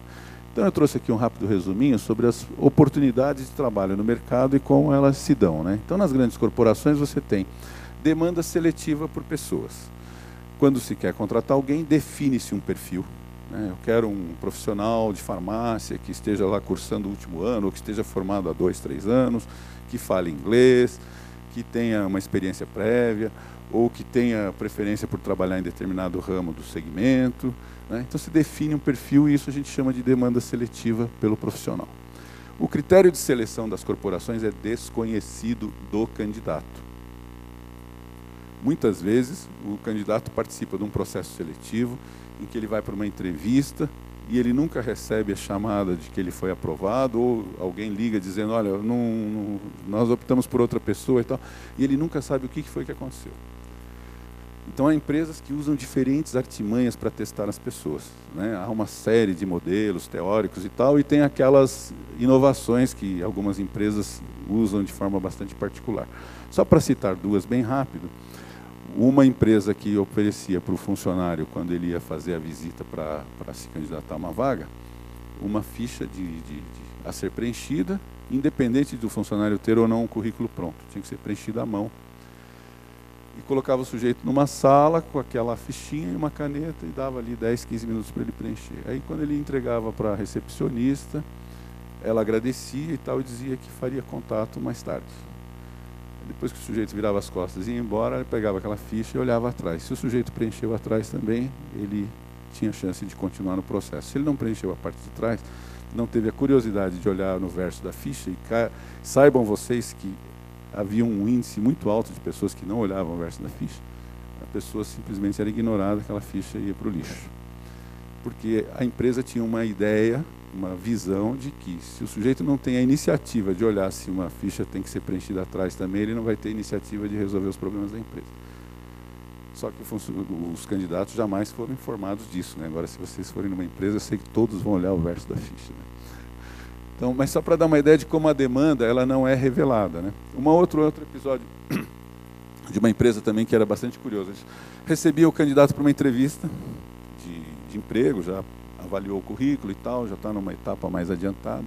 Então eu trouxe aqui um rápido resuminho sobre as oportunidades de trabalho no mercado e como elas se dão, né? Então nas grandes corporações você tem demanda seletiva por pessoas. Quando se quer contratar alguém, define-se um perfil, né? Eu quero um profissional de farmácia que esteja lá cursando o último ano, ou que esteja formado há 2, 3 anos, que fale inglês, que tenha uma experiência prévia, ou que tenha preferência por trabalhar em determinado ramo do segmento, né? Então se define um perfil e isso a gente chama de demanda seletiva pelo profissional. O critério de seleção das corporações é desconhecido do candidato. Muitas vezes o candidato participa de um processo seletivo em que ele vai para uma entrevista e ele nunca recebe a chamada de que ele foi aprovado, ou alguém liga dizendo: olha, nós optamos por outra pessoa e tal, e ele nunca sabe o que foi que aconteceu. Então há empresas que usam diferentes artimanhas para testar as pessoas, né? Há uma série de modelos teóricos e tal, e tem aquelas inovações que algumas empresas usam de forma bastante particular. Só para citar duas bem rápido: uma empresa que oferecia para o funcionário, quando ele ia fazer a visita para se candidatar a uma vaga, uma ficha a ser preenchida, independente do funcionário ter ou não um currículo pronto, tinha que ser preenchida à mão. E colocava o sujeito numa sala com aquela fichinha e uma caneta e dava ali 10, 15 minutos para ele preencher. Aí quando ele entregava para a recepcionista, ela agradecia e tal, e dizia que faria contato mais tarde. Depois que o sujeito virava as costas e ia embora, ele pegava aquela ficha e olhava atrás. Se o sujeito preencheu atrás também, ele tinha chance de continuar no processo. Se ele não preencheu a parte de trás, não teve a curiosidade de olhar no verso da ficha, e saibam vocês que havia um índice muito alto de pessoas que não olhavam o verso da ficha, a pessoa simplesmente era ignorada, aquela ficha ia para o lixo. Porque a empresa tinha uma ideia, uma visão de que se o sujeito não tem a iniciativa de olhar se uma ficha tem que ser preenchida atrás também, ele não vai ter iniciativa de resolver os problemas da empresa. Só que os candidatos jamais foram informados disso, né? Agora, se vocês forem numa empresa, eu sei que todos vão olhar o verso da ficha, né? Então, mas só para dar uma ideia de como a demanda ela não é revelada, né? Outro episódio de uma empresa também que era bastante curioso. A gente recebia o candidato para uma entrevista de emprego, já avaliou o currículo e tal, já está numa etapa mais adiantada.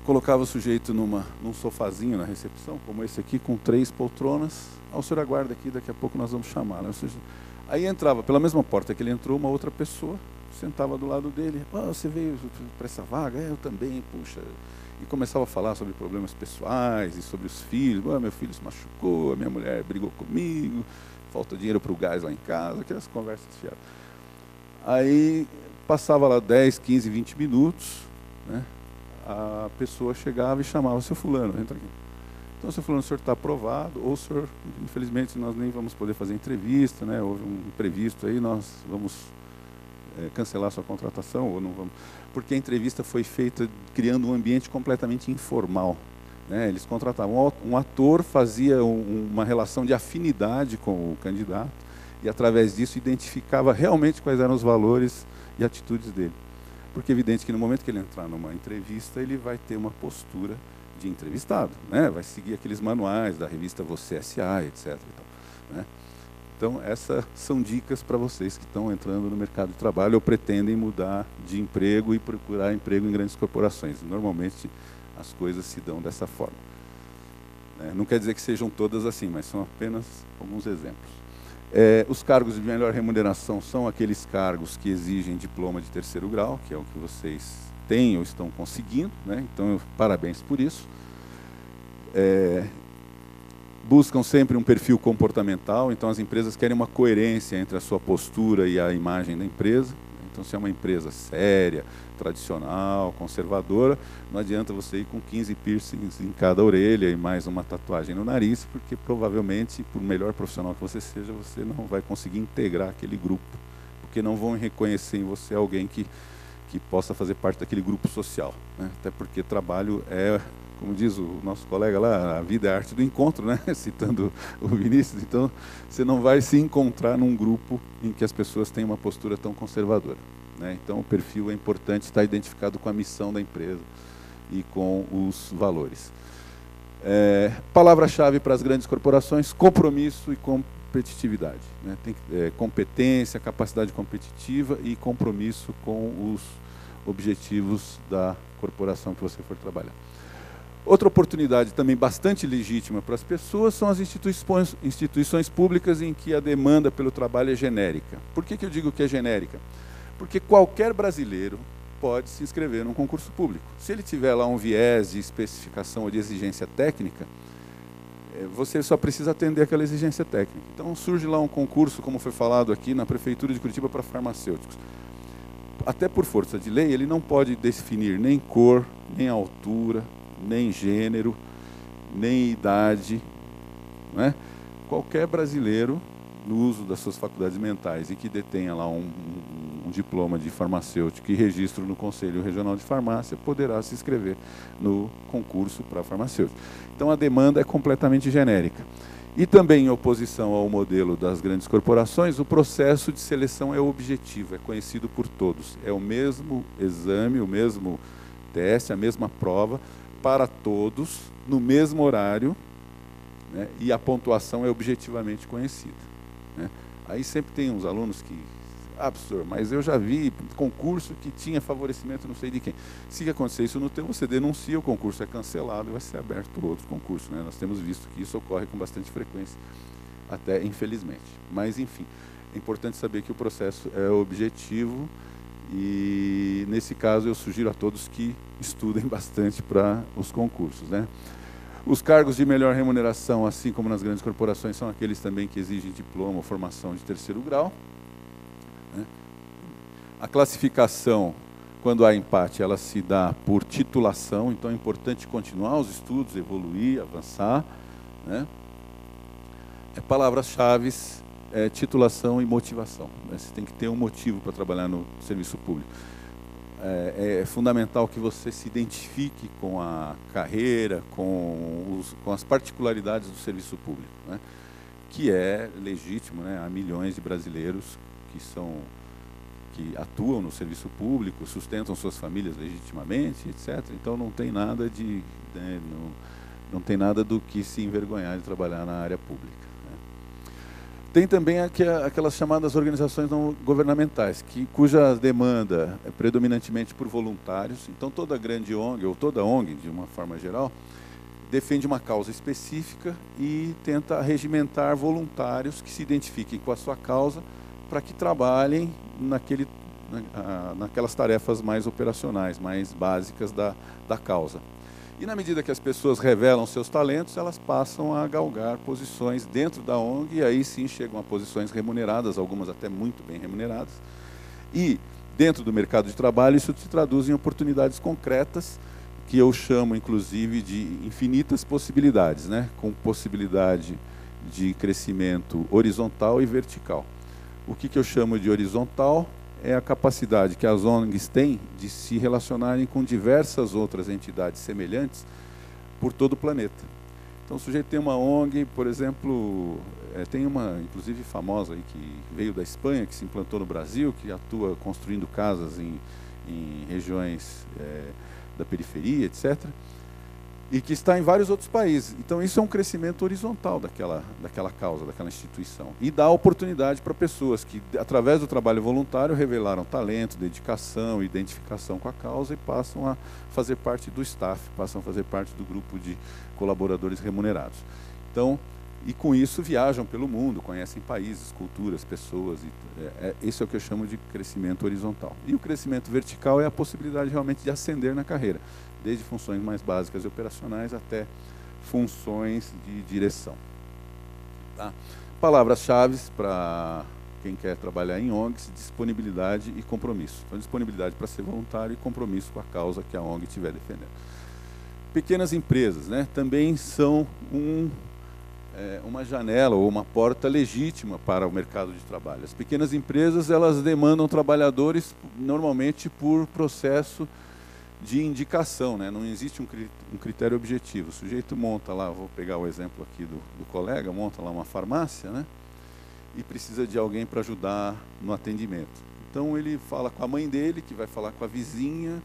colocava o sujeito num sofazinho na recepção, como esse aqui, com 3 poltronas. O senhor aguarda aqui, daqui a pouco nós vamos chamar. Né? Aí entrava, pela mesma porta que ele entrou, uma outra pessoa, sentava do lado dele. Você veio para essa vaga? Eu também, puxa. E começava a falar sobre problemas pessoais e sobre os filhos. Meu filho se machucou, a minha mulher brigou comigo, falta dinheiro para o gás lá em casa, aquelas conversas fiadas. Aí passava lá 10, 15, 20 minutos, né? A pessoa chegava e chamava: seu fulano, entra aqui. Então, seu fulano, o senhor está aprovado, ou o senhor, infelizmente, nós nem vamos poder fazer entrevista, né? Houve um imprevisto aí, nós vamos cancelar sua contratação, ou não vamos. Porque a entrevista foi feita criando um ambiente completamente informal. Né? Eles contratavam um ator, fazia uma relação de afinidade com o candidato, e através disso identificava realmente quais eram os valores e atitudes dele. Porque é evidente que no momento que ele entrar numa entrevista, ele vai ter uma postura de entrevistado, né? Vai seguir aqueles manuais da revista Você S.A., etc. Né? Então, essas são dicas para vocês que estão entrando no mercado de trabalho ou pretendem mudar de emprego e procurar emprego em grandes corporações. Normalmente, as coisas se dão dessa forma. Não quer dizer que sejam todas assim, mas são apenas alguns exemplos. Os cargos de melhor remuneração são aqueles cargos que exigem diploma de 3º grau, que é o que vocês têm ou estão conseguindo, né? Então, parabéns por isso. Buscam sempre um perfil comportamental, então as empresas querem uma coerência entre a sua postura e a imagem da empresa. Então, se é uma empresa séria, tradicional, conservadora, não adianta você ir com 15 piercings em cada orelha e mais uma tatuagem no nariz, porque provavelmente, por melhor profissional que você seja, você não vai conseguir integrar aquele grupo, porque não vão reconhecer em você alguém que possa fazer parte daquele grupo social. Né? Até porque trabalho é, como diz o nosso colega lá, a vida é a arte do encontro, né? Citando o Vinícius. Então, você não vai se encontrar num grupo em que as pessoas têm uma postura tão conservadora. Né? Então, o perfil é importante estar identificado com a missão da empresa e com os valores. Palavra-chave para as grandes corporações: compromisso e competitividade. Né? Tem competência, capacidade competitiva e compromisso com os objetivos da corporação que você for trabalhar. Outra oportunidade também bastante legítima para as pessoas são as instituições públicas em que a demanda pelo trabalho é genérica. Por que eu digo que é genérica? Porque qualquer brasileiro pode se inscrever num concurso público. Se ele tiver lá um viés de especificação ou de exigência técnica, você só precisa atender aquela exigência técnica. Então surge lá um concurso, como foi falado aqui, na Prefeitura de Curitiba para farmacêuticos. Até por força de lei, ele não pode definir nem cor, nem altura, nem gênero, nem idade. Não é? Qualquer brasileiro, no uso das suas faculdades mentais e que detenha lá um diploma de farmacêutico e registro no Conselho Regional de Farmácia, poderá se inscrever no concurso para farmacêutico. Então, a demanda é completamente genérica. E também, em oposição ao modelo das grandes corporações, o processo de seleção é objetivo, é conhecido por todos. É o mesmo exame, o mesmo teste, a mesma prova, para todos, no mesmo horário, né, e a pontuação é objetivamente conhecida. Né? Aí sempre tem uns alunos que... professor, mas eu já vi concurso que tinha favorecimento não sei de quem. Se acontecer isso no teu, você denuncia, o concurso é cancelado e vai ser aberto por outro concurso. Né? Nós temos visto que isso ocorre com bastante frequência, até infelizmente. Mas, enfim, é importante saber que o processo é objetivo e, nesse caso, eu sugiro a todos que estudem bastante para os concursos. Né? Os cargos de melhor remuneração, assim como nas grandes corporações, são aqueles também que exigem diploma ou formação de 3º grau. A classificação, quando há empate, ela se dá por titulação, então é importante continuar os estudos, evoluir, avançar. Né? Palavras-chave, titulação e motivação. Né? Você tem que ter um motivo para trabalhar no serviço público. É fundamental que você se identifique com a carreira, com as particularidades do serviço público, né? Que é legítimo, né? Há milhões de brasileiros que atuam no serviço público, sustentam suas famílias legitimamente, etc. Então não tem nada não tem nada do que se envergonhar de trabalhar na área pública. Né? Tem também aquelas chamadas organizações não governamentais, cuja demanda é predominantemente por voluntários. Então, toda grande ONG, ou toda ONG, de uma forma geral, defende uma causa específica e tenta regimentar voluntários que se identifiquem com a sua causa para que trabalhem naquelas tarefas mais operacionais, mais básicas da causa. E na medida que as pessoas revelam seus talentos, elas passam a galgar posições dentro da ONG, e aí sim chegam a posições remuneradas, algumas até muito bem remuneradas. E dentro do mercado de trabalho, isso se traduz em oportunidades concretas, que eu chamo inclusive de infinitas possibilidades, né? Com possibilidade de crescimento horizontal e vertical. O que eu chamo de horizontal é a capacidade que as ONGs têm de se relacionarem com diversas outras entidades semelhantes por todo o planeta. Então, o sujeito tem uma ONG, por exemplo, tem uma, inclusive, famosa aí, que veio da Espanha, que se implantou no Brasil, que atua construindo casas em regiões da periferia, etc., e que está em vários outros países. Então, isso é um crescimento horizontal daquela causa, daquela instituição. E dá oportunidade para pessoas que, através do trabalho voluntário, revelaram talento, dedicação, identificação com a causa e passam a fazer parte do staff, passam a fazer parte do grupo de colaboradores remunerados. Então, e com isso viajam pelo mundo, conhecem países, culturas, pessoas. Esse é o que eu chamo de crescimento horizontal. E o crescimento vertical é a possibilidade realmente de ascender na carreira, desde funções mais básicas e operacionais até funções de direção. Tá? Palavras-chave para quem quer trabalhar em ONGs: disponibilidade e compromisso. Então, disponibilidade para ser voluntário e compromisso com a causa que a ONG estiver defendendo. Pequenas empresas, né, também são uma janela ou uma porta legítima para o mercado de trabalho. As pequenas empresas, elas demandam trabalhadores normalmente por processo de indicação, né? Não existe um critério objetivo. O sujeito monta lá, vou pegar o exemplo aqui do colega, monta lá uma farmácia, né? E precisa de alguém para ajudar no atendimento. Então ele fala com a mãe dele, que vai falar com a vizinha,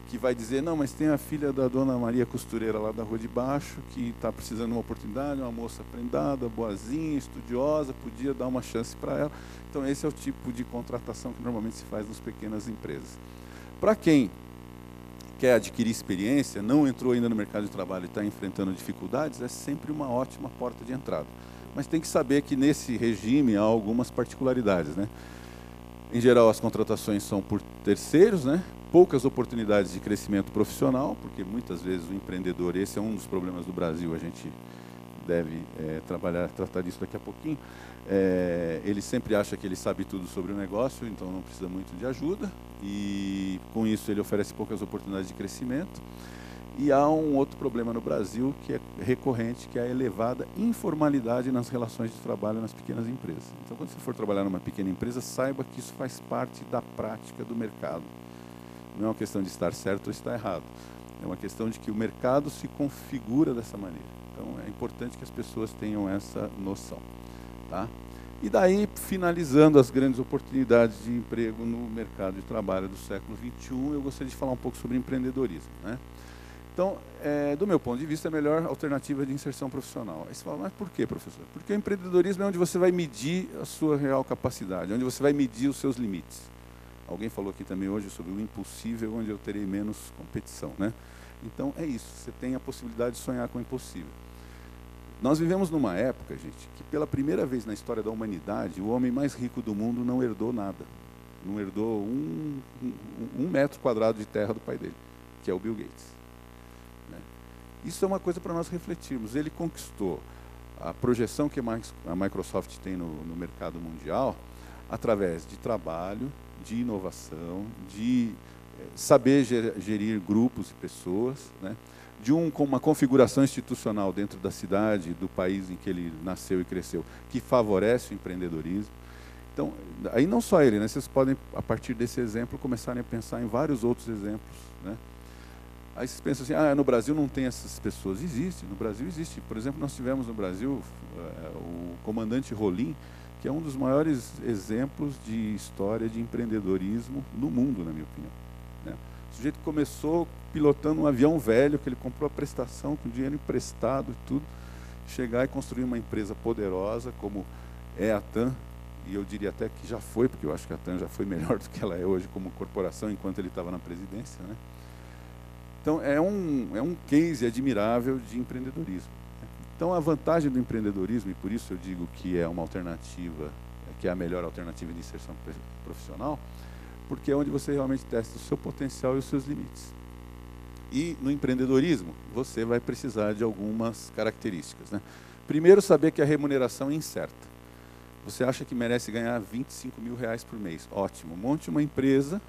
que vai dizer: não, mas tem a filha da dona Maria Costureira lá da rua de baixo, que está precisando de uma oportunidade, uma moça prendada, boazinha, estudiosa, podia dar uma chance para ela. Então esse é o tipo de contratação que normalmente se faz nas pequenas empresas. Para quem quer adquirir experiência, não entrou ainda no mercado de trabalho e está enfrentando dificuldades, é sempre uma ótima porta de entrada. Mas tem que saber que nesse regime há algumas particularidades, né? Em geral, as contratações são por terceiros, né? Poucas oportunidades de crescimento profissional, porque muitas vezes o empreendedor, esse é um dos problemas do Brasil, a gente deve tratar disso daqui a pouquinho, ele sempre acha que ele sabe tudo sobre o negócio, então não precisa muito de ajuda, e com isso ele oferece poucas oportunidades de crescimento. E há um outro problema no Brasil que é recorrente, que é a elevada informalidade nas relações de trabalho nas pequenas empresas. Então, quando você for trabalhar numa pequena empresa, saiba que isso faz parte da prática do mercado. Não é uma questão de estar certo ou estar errado. É uma questão de que o mercado se configura dessa maneira. Então, é importante que as pessoas tenham essa noção. Tá? E daí, finalizando as grandes oportunidades de emprego no mercado de trabalho do século XXI, eu gostaria de falar um pouco sobre empreendedorismo, né? Então, do meu ponto de vista, é a melhor alternativa de inserção profissional. Aí você fala: mas por quê, professor? Porque o empreendedorismo é onde você vai medir a sua real capacidade, onde você vai medir os seus limites. Alguém falou aqui também hoje sobre o impossível, onde eu terei menos competição, né? Então, é isso. Você tem a possibilidade de sonhar com o impossível. Nós vivemos numa época, gente, que pela primeira vez na história da humanidade, o homem mais rico do mundo não herdou nada. Não herdou um metro quadrado de terra do pai dele, que é o Bill Gates. Isso é uma coisa para nós refletirmos. Ele conquistou a projeção que a Microsoft tem no mercado mundial através de trabalho, de inovação, de saber gerir grupos e pessoas, né? Com uma configuração institucional dentro da cidade, do país em que ele nasceu e cresceu, que favorece o empreendedorismo. Então, aí não só ele, né? Vocês podem, a partir desse exemplo, começarem a pensar em vários outros exemplos, né? Aí vocês pensam assim: no Brasil não tem essas pessoas. Existe, no Brasil existe. Por exemplo, nós tivemos no Brasil o comandante Rolim, que é um dos maiores exemplos de história de empreendedorismo no mundo, na minha opinião, né? O sujeito começou pilotando um avião velho, que ele comprou a prestação com dinheiro emprestado e tudo, chegar e construir uma empresa poderosa, como é a TAM, e eu diria até que já foi, porque eu acho que a TAM já foi melhor do que ela é hoje como corporação, enquanto ele estava na presidência, né? Então, é um case admirável de empreendedorismo. Então, a vantagem do empreendedorismo, e por isso eu digo que é uma alternativa, que é a melhor alternativa de inserção profissional, porque é onde você realmente testa o seu potencial e os seus limites. E no empreendedorismo, você vai precisar de algumas características, né? Primeiro, saber que a remuneração é incerta. Você acha que merece ganhar R$25.000 por mês. Ótimo. Monte uma empresa,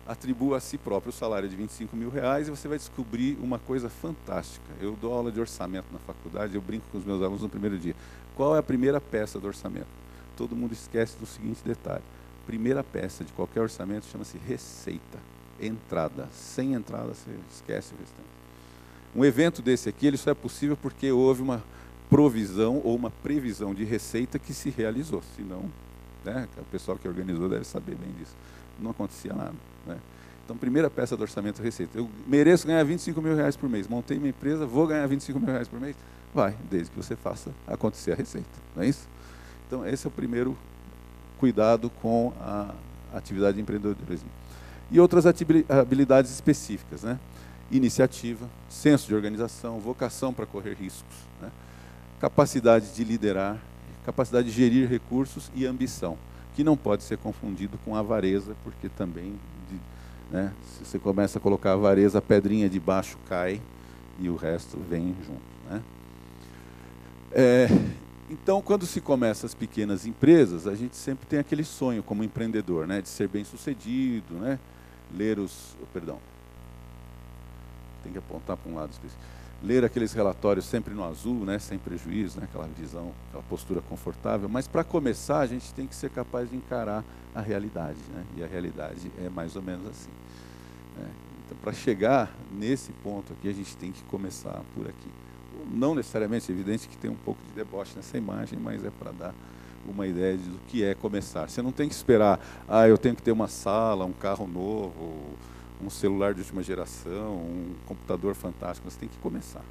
atribua a si próprio o salário de R$25.000 e você vai descobrir uma coisa fantástica. Eu dou aula de orçamento na faculdade, eu brinco com os meus alunos no primeiro dia. Qual é a primeira peça do orçamento? Todo mundo esquece do seguinte detalhe. Primeira peça de qualquer orçamento chama-se receita. Entrada. Sem entrada, você esquece o restante. Um evento desse aqui, ele só é possível porque houve uma provisão ou uma previsão de receita que se realizou. Senão, né, o pessoal que organizou deve saber bem disso. Não acontecia nada, né? Então, primeira peça do orçamento, receita. Eu mereço ganhar R$25.000 por mês. Montei minha empresa, vou ganhar R$25.000 por mês? Vai, desde que você faça acontecer a receita. Não é isso? Então, esse é o primeiro cuidado com a atividade de empreendedorismo. E outras habilidades específicas, né? Iniciativa, senso de organização, vocação para correr riscos, né? Capacidade de liderar, capacidade de gerir recursos e ambição, que não pode ser confundido com avareza, porque também, né, se você começa a colocar avareza, a pedrinha de baixo cai e o resto vem junto, né? Então, quando se começa as pequenas empresas, a gente sempre tem aquele sonho como empreendedor, né, de ser bem-sucedido, né, tem que apontar para um lado específico. Ler aqueles relatórios sempre no azul, né, sem prejuízo, né, aquela visão, aquela postura confortável. Mas, para começar, a gente tem que ser capaz de encarar a realidade, né, e a realidade é mais ou menos assim, né? Então, para chegar nesse ponto aqui, a gente tem que começar por aqui. Não necessariamente, é evidente que tem um pouco de deboche nessa imagem, mas é para dar uma ideia do que é começar. Você não tem que esperar, eu tenho que ter uma sala, um carro novo, um celular de última geração, um computador fantástico. Você tem que começar.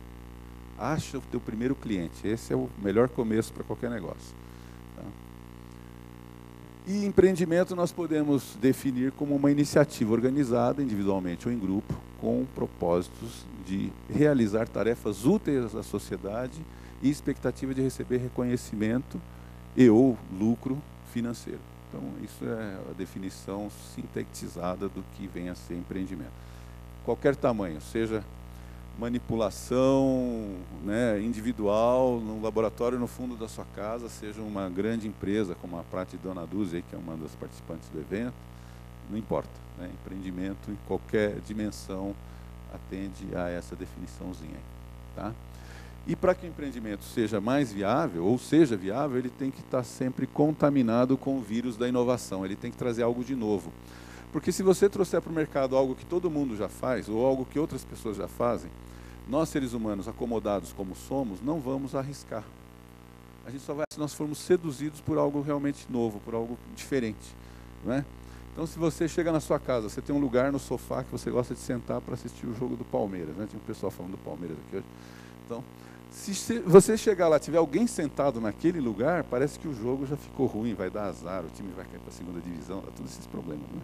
Acha o teu primeiro cliente. Esse é o melhor começo para qualquer negócio, tá? E empreendimento nós podemos definir como uma iniciativa organizada, individualmente ou em grupo, com propósitos de realizar tarefas úteis à sociedade e expectativa de receber reconhecimento e ou lucro financeiro. Então, isso é a definição sintetizada do que vem a ser empreendimento. Qualquer tamanho, seja manipulação, né, individual, no laboratório no fundo da sua casa, seja uma grande empresa como a Prate Dona Dúzia, que é uma das participantes do evento, não importa, né, empreendimento em qualquer dimensão atende a essa definiçãozinha, tá? E para que o empreendimento seja mais viável, ou seja viável, ele tem que estar sempre contaminado com o vírus da inovação, ele tem que trazer algo de novo. Porque se você trouxer para o mercado algo que todo mundo já faz, ou algo que outras pessoas já fazem, nós seres humanos, acomodados como somos, não vamos arriscar. A gente só vai se nós formos seduzidos por algo realmente novo, por algo diferente, não é? Então, se você chega na sua casa, você tem um lugar no sofá que você gosta de sentar para assistir o jogo do Palmeiras, né? Tinha um pessoal falando do Palmeiras aqui hoje. Então, se você chegar lá, tiver alguém sentado naquele lugar, parece que o jogo já ficou ruim, vai dar azar, o time vai cair para a segunda divisão, dá todos esses problemas, né?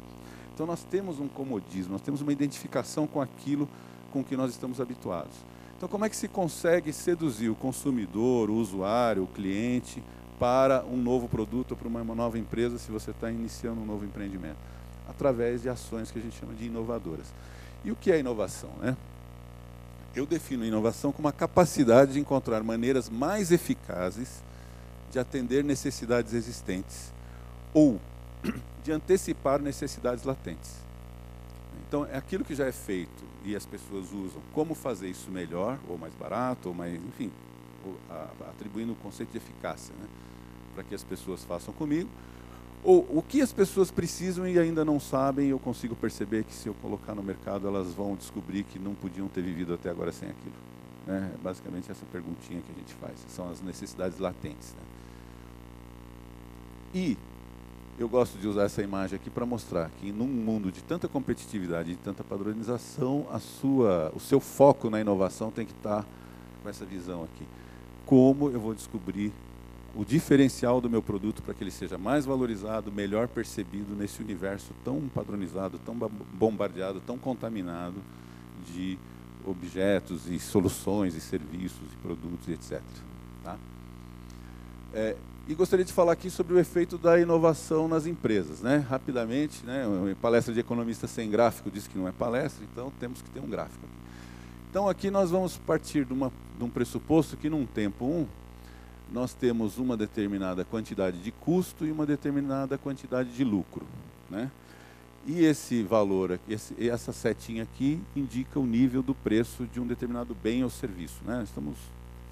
Então, nós temos um comodismo, nós temos uma identificação com aquilo com que nós estamos habituados. Então, como é que se consegue seduzir o consumidor, o usuário, o cliente, para um novo produto ou para uma nova empresa, se você está iniciando um novo empreendimento? Através de ações que a gente chama de inovadoras. E o que é inovação, né? Eu defino a inovação como a capacidade de encontrar maneiras mais eficazes de atender necessidades existentes ou de antecipar necessidades latentes. Então, é aquilo que já é feito e as pessoas usam, como fazer isso melhor, ou mais barato, ou mais, enfim, atribuindo o conceito de eficácia, né, para que as pessoas façam comigo. Ou o que as pessoas precisam e ainda não sabem, eu consigo perceber que se eu colocar no mercado, elas vão descobrir que não podiam ter vivido até agora sem aquilo, né? É basicamente essa perguntinha que a gente faz, são as necessidades latentes, né? E eu gosto de usar essa imagem aqui para mostrar que num mundo de tanta competitividade, de tanta padronização, o seu foco na inovação tem que estar com essa visão aqui. Como eu vou descobrir o diferencial do meu produto para que ele seja mais valorizado, melhor percebido nesse universo tão padronizado, tão bombardeado, tão contaminado de objetos e soluções e serviços e produtos e etc. Tá? E gostaria de falar aqui sobre o efeito da inovação nas empresas, né? Rapidamente, né? Palestra de economista sem gráfico diz que não é palestra, então temos que ter um gráfico aqui. Então aqui nós vamos partir de um pressuposto que num tempo 1, nós temos uma determinada quantidade de custo e uma determinada quantidade de lucro, né? E esse valor, essa setinha aqui, indica o nível do preço de um determinado bem ou serviço, né? Estamos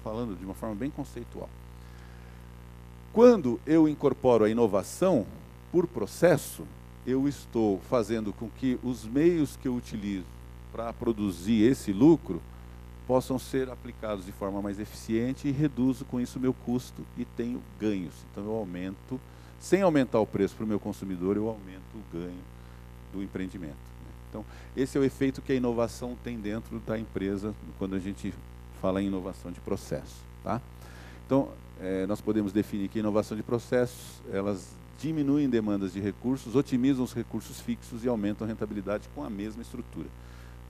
falando de uma forma bem conceitual. Quando eu incorporo a inovação por processo, eu estou fazendo com que os meios que eu utilizo para produzir esse lucro possam ser aplicados de forma mais eficiente e reduzo com isso o meu custo e tenho ganhos. Então eu aumento, sem aumentar o preço para o meu consumidor, eu aumento o ganho do empreendimento. Então esse é o efeito que a inovação tem dentro da empresa quando a gente fala em inovação de processo. Tá? Então nós podemos definir que a inovação de processos, elas diminuem demandas de recursos, otimizam os recursos fixos e aumentam a rentabilidade com a mesma estrutura.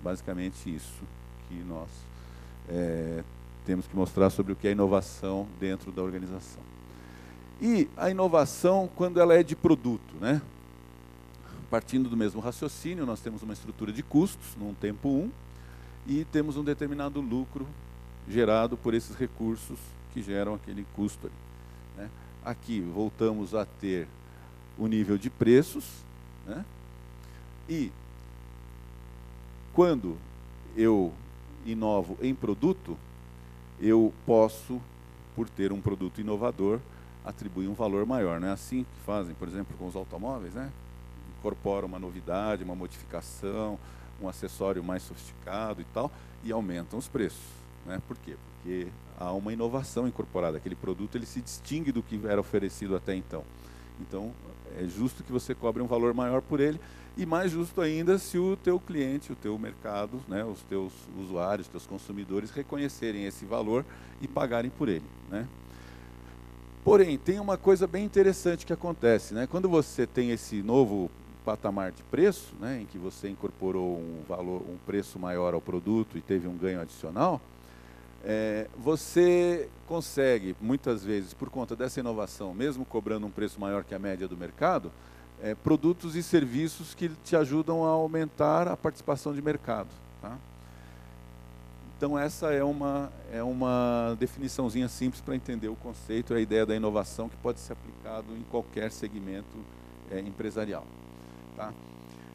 Basicamente isso que nós temos que mostrar sobre o que é inovação dentro da organização. E a inovação quando ela é de produto, né? Partindo do mesmo raciocínio, nós temos uma estrutura de custos num tempo 1 e temos um determinado lucro gerado por esses recursos que geram aquele custo ali, né? Aqui voltamos a ter o nível de preços, né? E quando eu inovo em produto, eu posso, por ter um produto inovador, atribuir um valor maior, né? Assim que fazem, por exemplo, com os automóveis, né? Incorporam uma novidade, uma modificação, um acessório mais sofisticado e tal, e aumentam os preços, né? Por quê? Porque há uma inovação incorporada. Aquele produto ele se distingue do que era oferecido até então. Então, é justo que você cobre um valor maior por ele, e mais justo ainda se o teu cliente, o teu mercado, né, os teus usuários, os teus consumidores reconhecerem esse valor e pagarem por ele, né? Porém, tem uma coisa bem interessante que acontece, né? Quando você tem esse novo patamar de preço, né, em que você incorporou um preço maior ao produto e teve um ganho adicional, você consegue, muitas vezes, por conta dessa inovação, mesmo cobrando um preço maior que a média do mercado, produtos e serviços que te ajudam a aumentar a participação de mercado. Tá? Então essa é uma definiçãozinha simples para entender o conceito, a ideia da inovação que pode ser aplicado em qualquer segmento empresarial. Tá?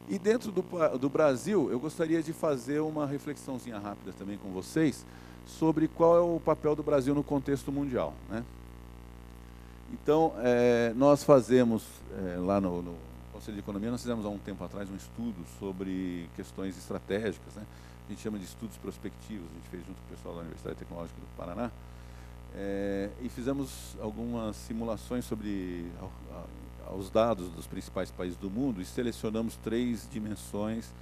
E dentro do Brasil, eu gostaria de fazer uma reflexãozinha rápida também com vocês, sobre qual é o papel do Brasil no contexto mundial, né? Então, nós fazemos, lá no Conselho de Economia, nós fizemos há um tempo atrás um estudo sobre questões estratégicas, né? A gente chama de estudos prospectivos, a gente fez junto com o pessoal da Universidade Tecnológica do Paraná, e fizemos algumas simulações sobre os dados dos principais países do mundo e selecionamos 3 dimensões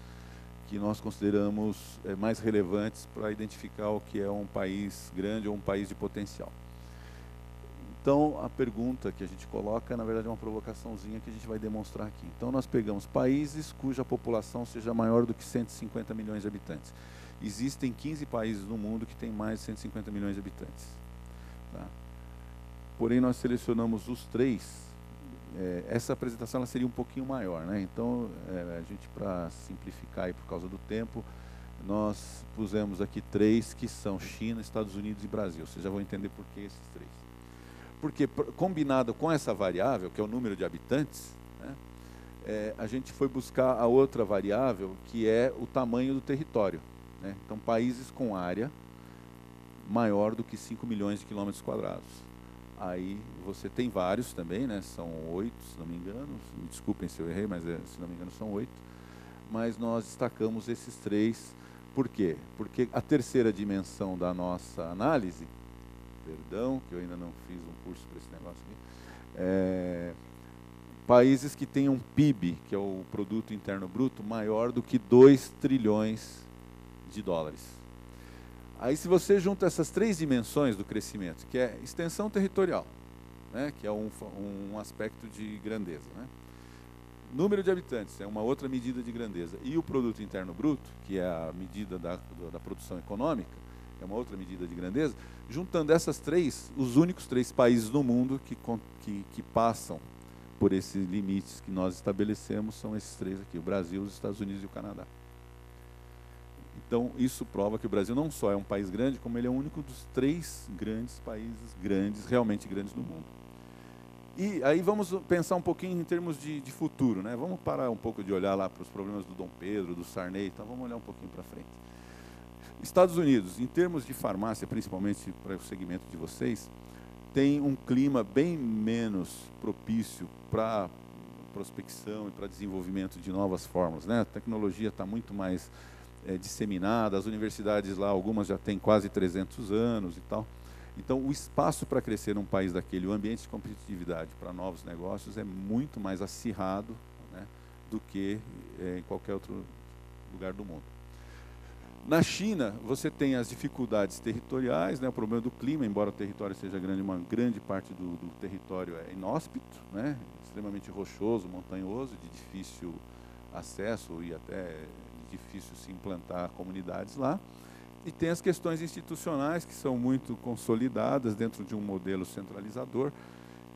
que nós consideramos mais relevantes para identificar o que é um país grande ou um país de potencial. Então, a pergunta que a gente coloca, na verdade, é uma provocaçãozinha que a gente vai demonstrar aqui. Então, nós pegamos países cuja população seja maior do que 150 milhões de habitantes. Existem 15 países no mundo que têm mais de 150 milhões de habitantes. Tá? Porém, nós selecionamos os 3. Essa apresentação ela seria um pouquinho maior, né? Então, a gente, para simplificar aí por causa do tempo, nós pusemos aqui 3 que são China, Estados Unidos e Brasil. Vocês já vão entender por que esses 3. Porque, combinado com essa variável, que é o número de habitantes, né, a gente foi buscar a outra variável, que é o tamanho do território, né? Então, países com área maior do que 5 milhões de quilômetros quadrados. Aí você tem vários também, né? São 8, se não me engano. Me desculpem se eu errei, mas se não me engano são 8. Mas nós destacamos esses 3. Por quê? Porque a terceira dimensão da nossa análise, perdão, que eu ainda não fiz um curso para esse negócio aqui, países que têm um PIB, que é o Produto Interno Bruto, maior do que 2 trilhões de dólares. Aí, se você junta essas 3 dimensões do crescimento, que é extensão territorial, né, que é um aspecto de grandeza, né? Número de habitantes é uma outra medida de grandeza. E o produto interno bruto, que é a medida da produção econômica, é uma outra medida de grandeza. Juntando essas três, os únicos 3 países no mundo que passam por esses limites que nós estabelecemos são esses 3 aqui: o Brasil, os Estados Unidos e o Canadá. Então, isso prova que o Brasil não só é um país grande, como ele é o único dos 3 grandes países grandes, realmente grandes do mundo. E aí vamos pensar um pouquinho em termos de futuro, né? Vamos parar um pouco de olhar lá para os problemas do Dom Pedro, do Sarney, então vamos olhar um pouquinho para frente. Estados Unidos, em termos de farmácia, principalmente para o segmento de vocês, tem um clima bem menos propício para prospecção e para desenvolvimento de novas fórmulas, né? A tecnologia está muito mais disseminada, as universidades lá, algumas já têm quase 300 anos e tal. Então, o espaço para crescer num país daquele, o ambiente de competitividade para novos negócios é muito mais acirrado, né, do que em qualquer outro lugar do mundo. Na China, você tem as dificuldades territoriais, né, o problema do clima, embora o território seja grande, uma grande parte do território é inóspito, né, extremamente rochoso, montanhoso, de difícil acesso e até difícil se implantar comunidades lá. E tem as questões institucionais, que são muito consolidadas dentro de um modelo centralizador,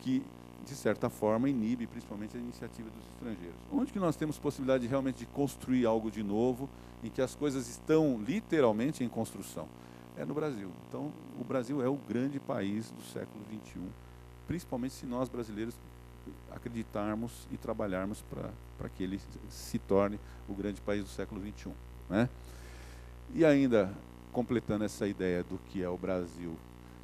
que, de certa forma, inibe principalmente a iniciativa dos estrangeiros. Onde que nós temos possibilidade realmente de construir algo de novo, em que as coisas estão literalmente em construção? É no Brasil. Então, o Brasil é o grande país do século XXI, principalmente se nós, brasileiros, acreditarmos e trabalharmos para que ele se torne o grande país do século XXI, né? E ainda, completando essa ideia do que é o Brasil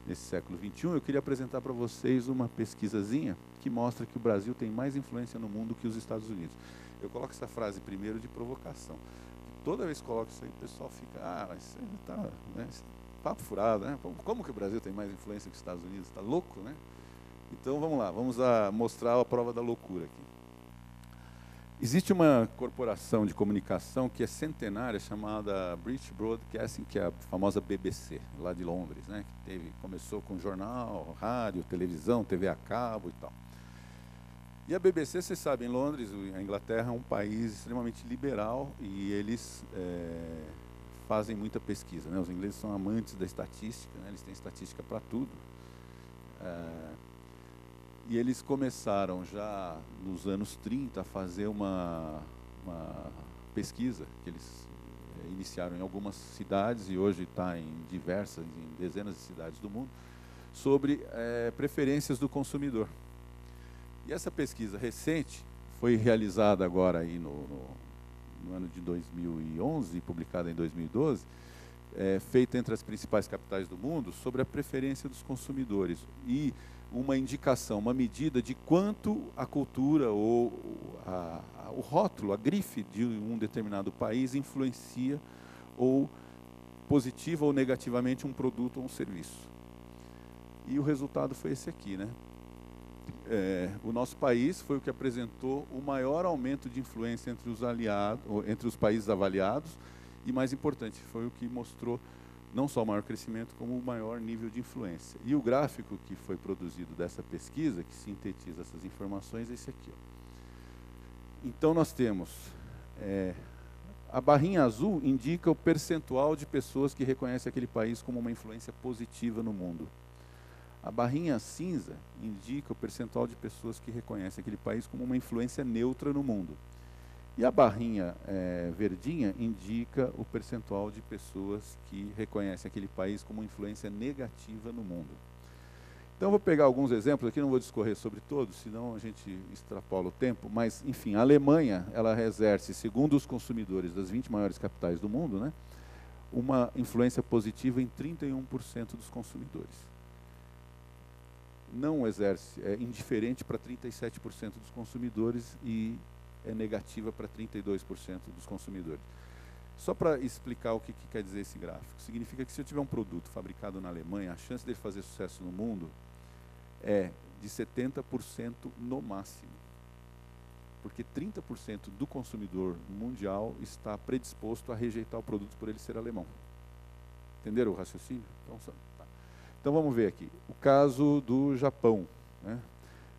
nesse século XXI, eu queria apresentar para vocês uma pesquisazinha que mostra que o Brasil tem mais influência no mundo que os Estados Unidos. Eu coloco essa frase primeiro de provocação. Toda vez que coloco isso aí, o pessoal fica, mas isso está, né, papo furado, né? Como que o Brasil tem mais influência que os Estados Unidos? Está louco, né? Então vamos lá, vamos mostrar a prova da loucura aqui. Existe uma corporação de comunicação que é centenária, chamada British Broadcasting, que é a famosa BBC, lá de Londres, né? Que começou com jornal, rádio, televisão, TV a cabo e tal. E a BBC, vocês sabem, Londres, a Inglaterra, é um país extremamente liberal e eles fazem muita pesquisa, né? Os ingleses são amantes da estatística, né? Eles têm estatística para tudo. E eles começaram já nos anos 30 a fazer uma pesquisa que eles iniciaram em algumas cidades e hoje está em dezenas de cidades do mundo, sobre preferências do consumidor. E essa pesquisa recente foi realizada agora aí no ano de 2011 e publicada em 2012, feita entre as principais capitais do mundo, sobre a preferência dos consumidores e uma indicação, uma medida de quanto a cultura ou o rótulo, a grife de um determinado país influencia ou positiva ou negativamente um produto ou um serviço. E o resultado foi esse aqui, né? O nosso país foi o que apresentou o maior aumento de influência entre os países avaliados e, mais importante, foi o que mostrou não só o maior crescimento, como o maior nível de influência. E o gráfico que foi produzido dessa pesquisa, que sintetiza essas informações, é esse aqui, ó. Então, nós temos a barrinha azul indica o percentual de pessoas que reconhecem aquele país como uma influência positiva no mundo. A barrinha cinza indica o percentual de pessoas que reconhecem aquele país como uma influência neutra no mundo. E a barrinha verdinha indica o percentual de pessoas que reconhecem aquele país como influência negativa no mundo. Então, eu vou pegar alguns exemplos aqui, não vou discorrer sobre todos, senão a gente extrapola o tempo, mas, enfim, a Alemanha, ela exerce, segundo os consumidores das 20 maiores capitais do mundo, né, uma influência positiva em 31% dos consumidores. Não exerce, é indiferente para 37% dos consumidores e é negativa para 32% dos consumidores. Só para explicar o que quer dizer esse gráfico, significa que se eu tiver um produto fabricado na Alemanha, a chance dele fazer sucesso no mundo é de 70% no máximo. Porque 30% do consumidor mundial está predisposto a rejeitar o produto por ele ser alemão. Entenderam o raciocínio? Então vamos ver aqui. O caso do Japão. né?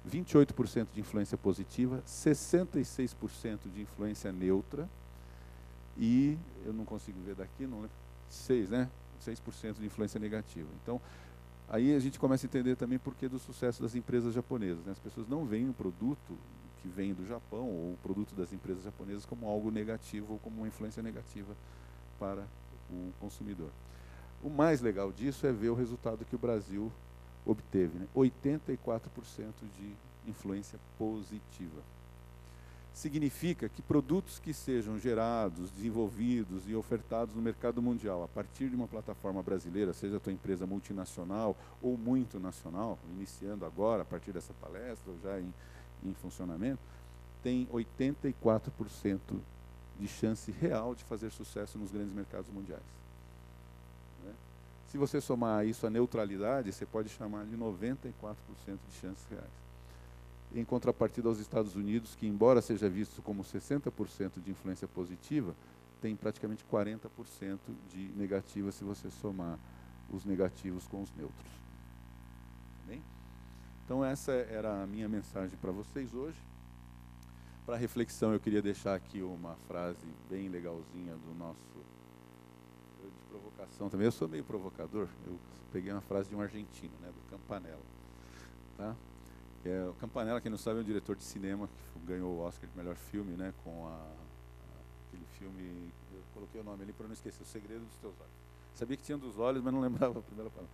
28% de influência positiva, 66% de influência neutra e, eu não consigo ver daqui, não lembro, 6%, né? 6% de influência negativa. Então, aí a gente começa a entender também por que do sucesso das empresas japonesas, né? As pessoas não veem o produto que vem do Japão ou o produto das empresas japonesas como algo negativo ou como uma influência negativa para o consumidor. O mais legal disso é ver o resultado que o Brasil obteve, né? 84% de influência positiva. Significa que produtos que sejam gerados, desenvolvidos e ofertados no mercado mundial a partir de uma plataforma brasileira, seja a tua empresa multinacional ou muito nacional, iniciando agora a partir dessa palestra ou já em funcionamento, tem 84% de chance real de fazer sucesso nos grandes mercados mundiais. Né? Se você somar isso à neutralidade, você pode chamar de 94% de chances reais. Em contrapartida aos Estados Unidos, que embora seja visto como 60% de influência positiva, tem praticamente 40% de negativa se você somar os negativos com os neutros. Bem? Então essa era a minha mensagem para vocês hoje. Para reflexão eu queria deixar aqui uma frase bem legalzinha do nosso, de provocação também. Eu sou meio provocador, eu peguei uma frase de um argentino, né, do Campanella. Tá? O Campanella, quem não sabe, é um diretor de cinema que ganhou o Oscar de melhor filme, né, com aquele filme, eu coloquei o nome ali para não esquecer, O Segredo dos Teus Olhos. Sabia que tinha dos olhos, mas não lembrava a primeira palavra.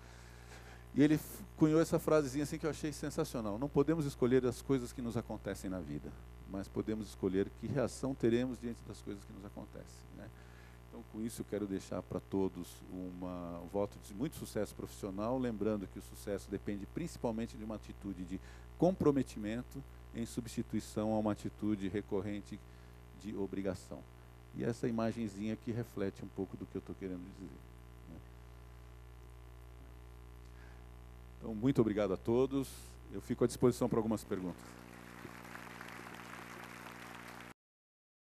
E ele cunhou essa frasezinha assim que eu achei sensacional. Não podemos escolher as coisas que nos acontecem na vida, mas podemos escolher que reação teremos diante das coisas que nos acontecem, né? Então, com isso, eu quero deixar para todos um voto de muito sucesso profissional, lembrando que o sucesso depende principalmente de uma atitude de comprometimento em substituição a uma atitude recorrente de obrigação. E essa imagenzinha aqui reflete um pouco do que eu estou querendo dizer, né? Então, muito obrigado a todos. Eu fico à disposição para algumas perguntas.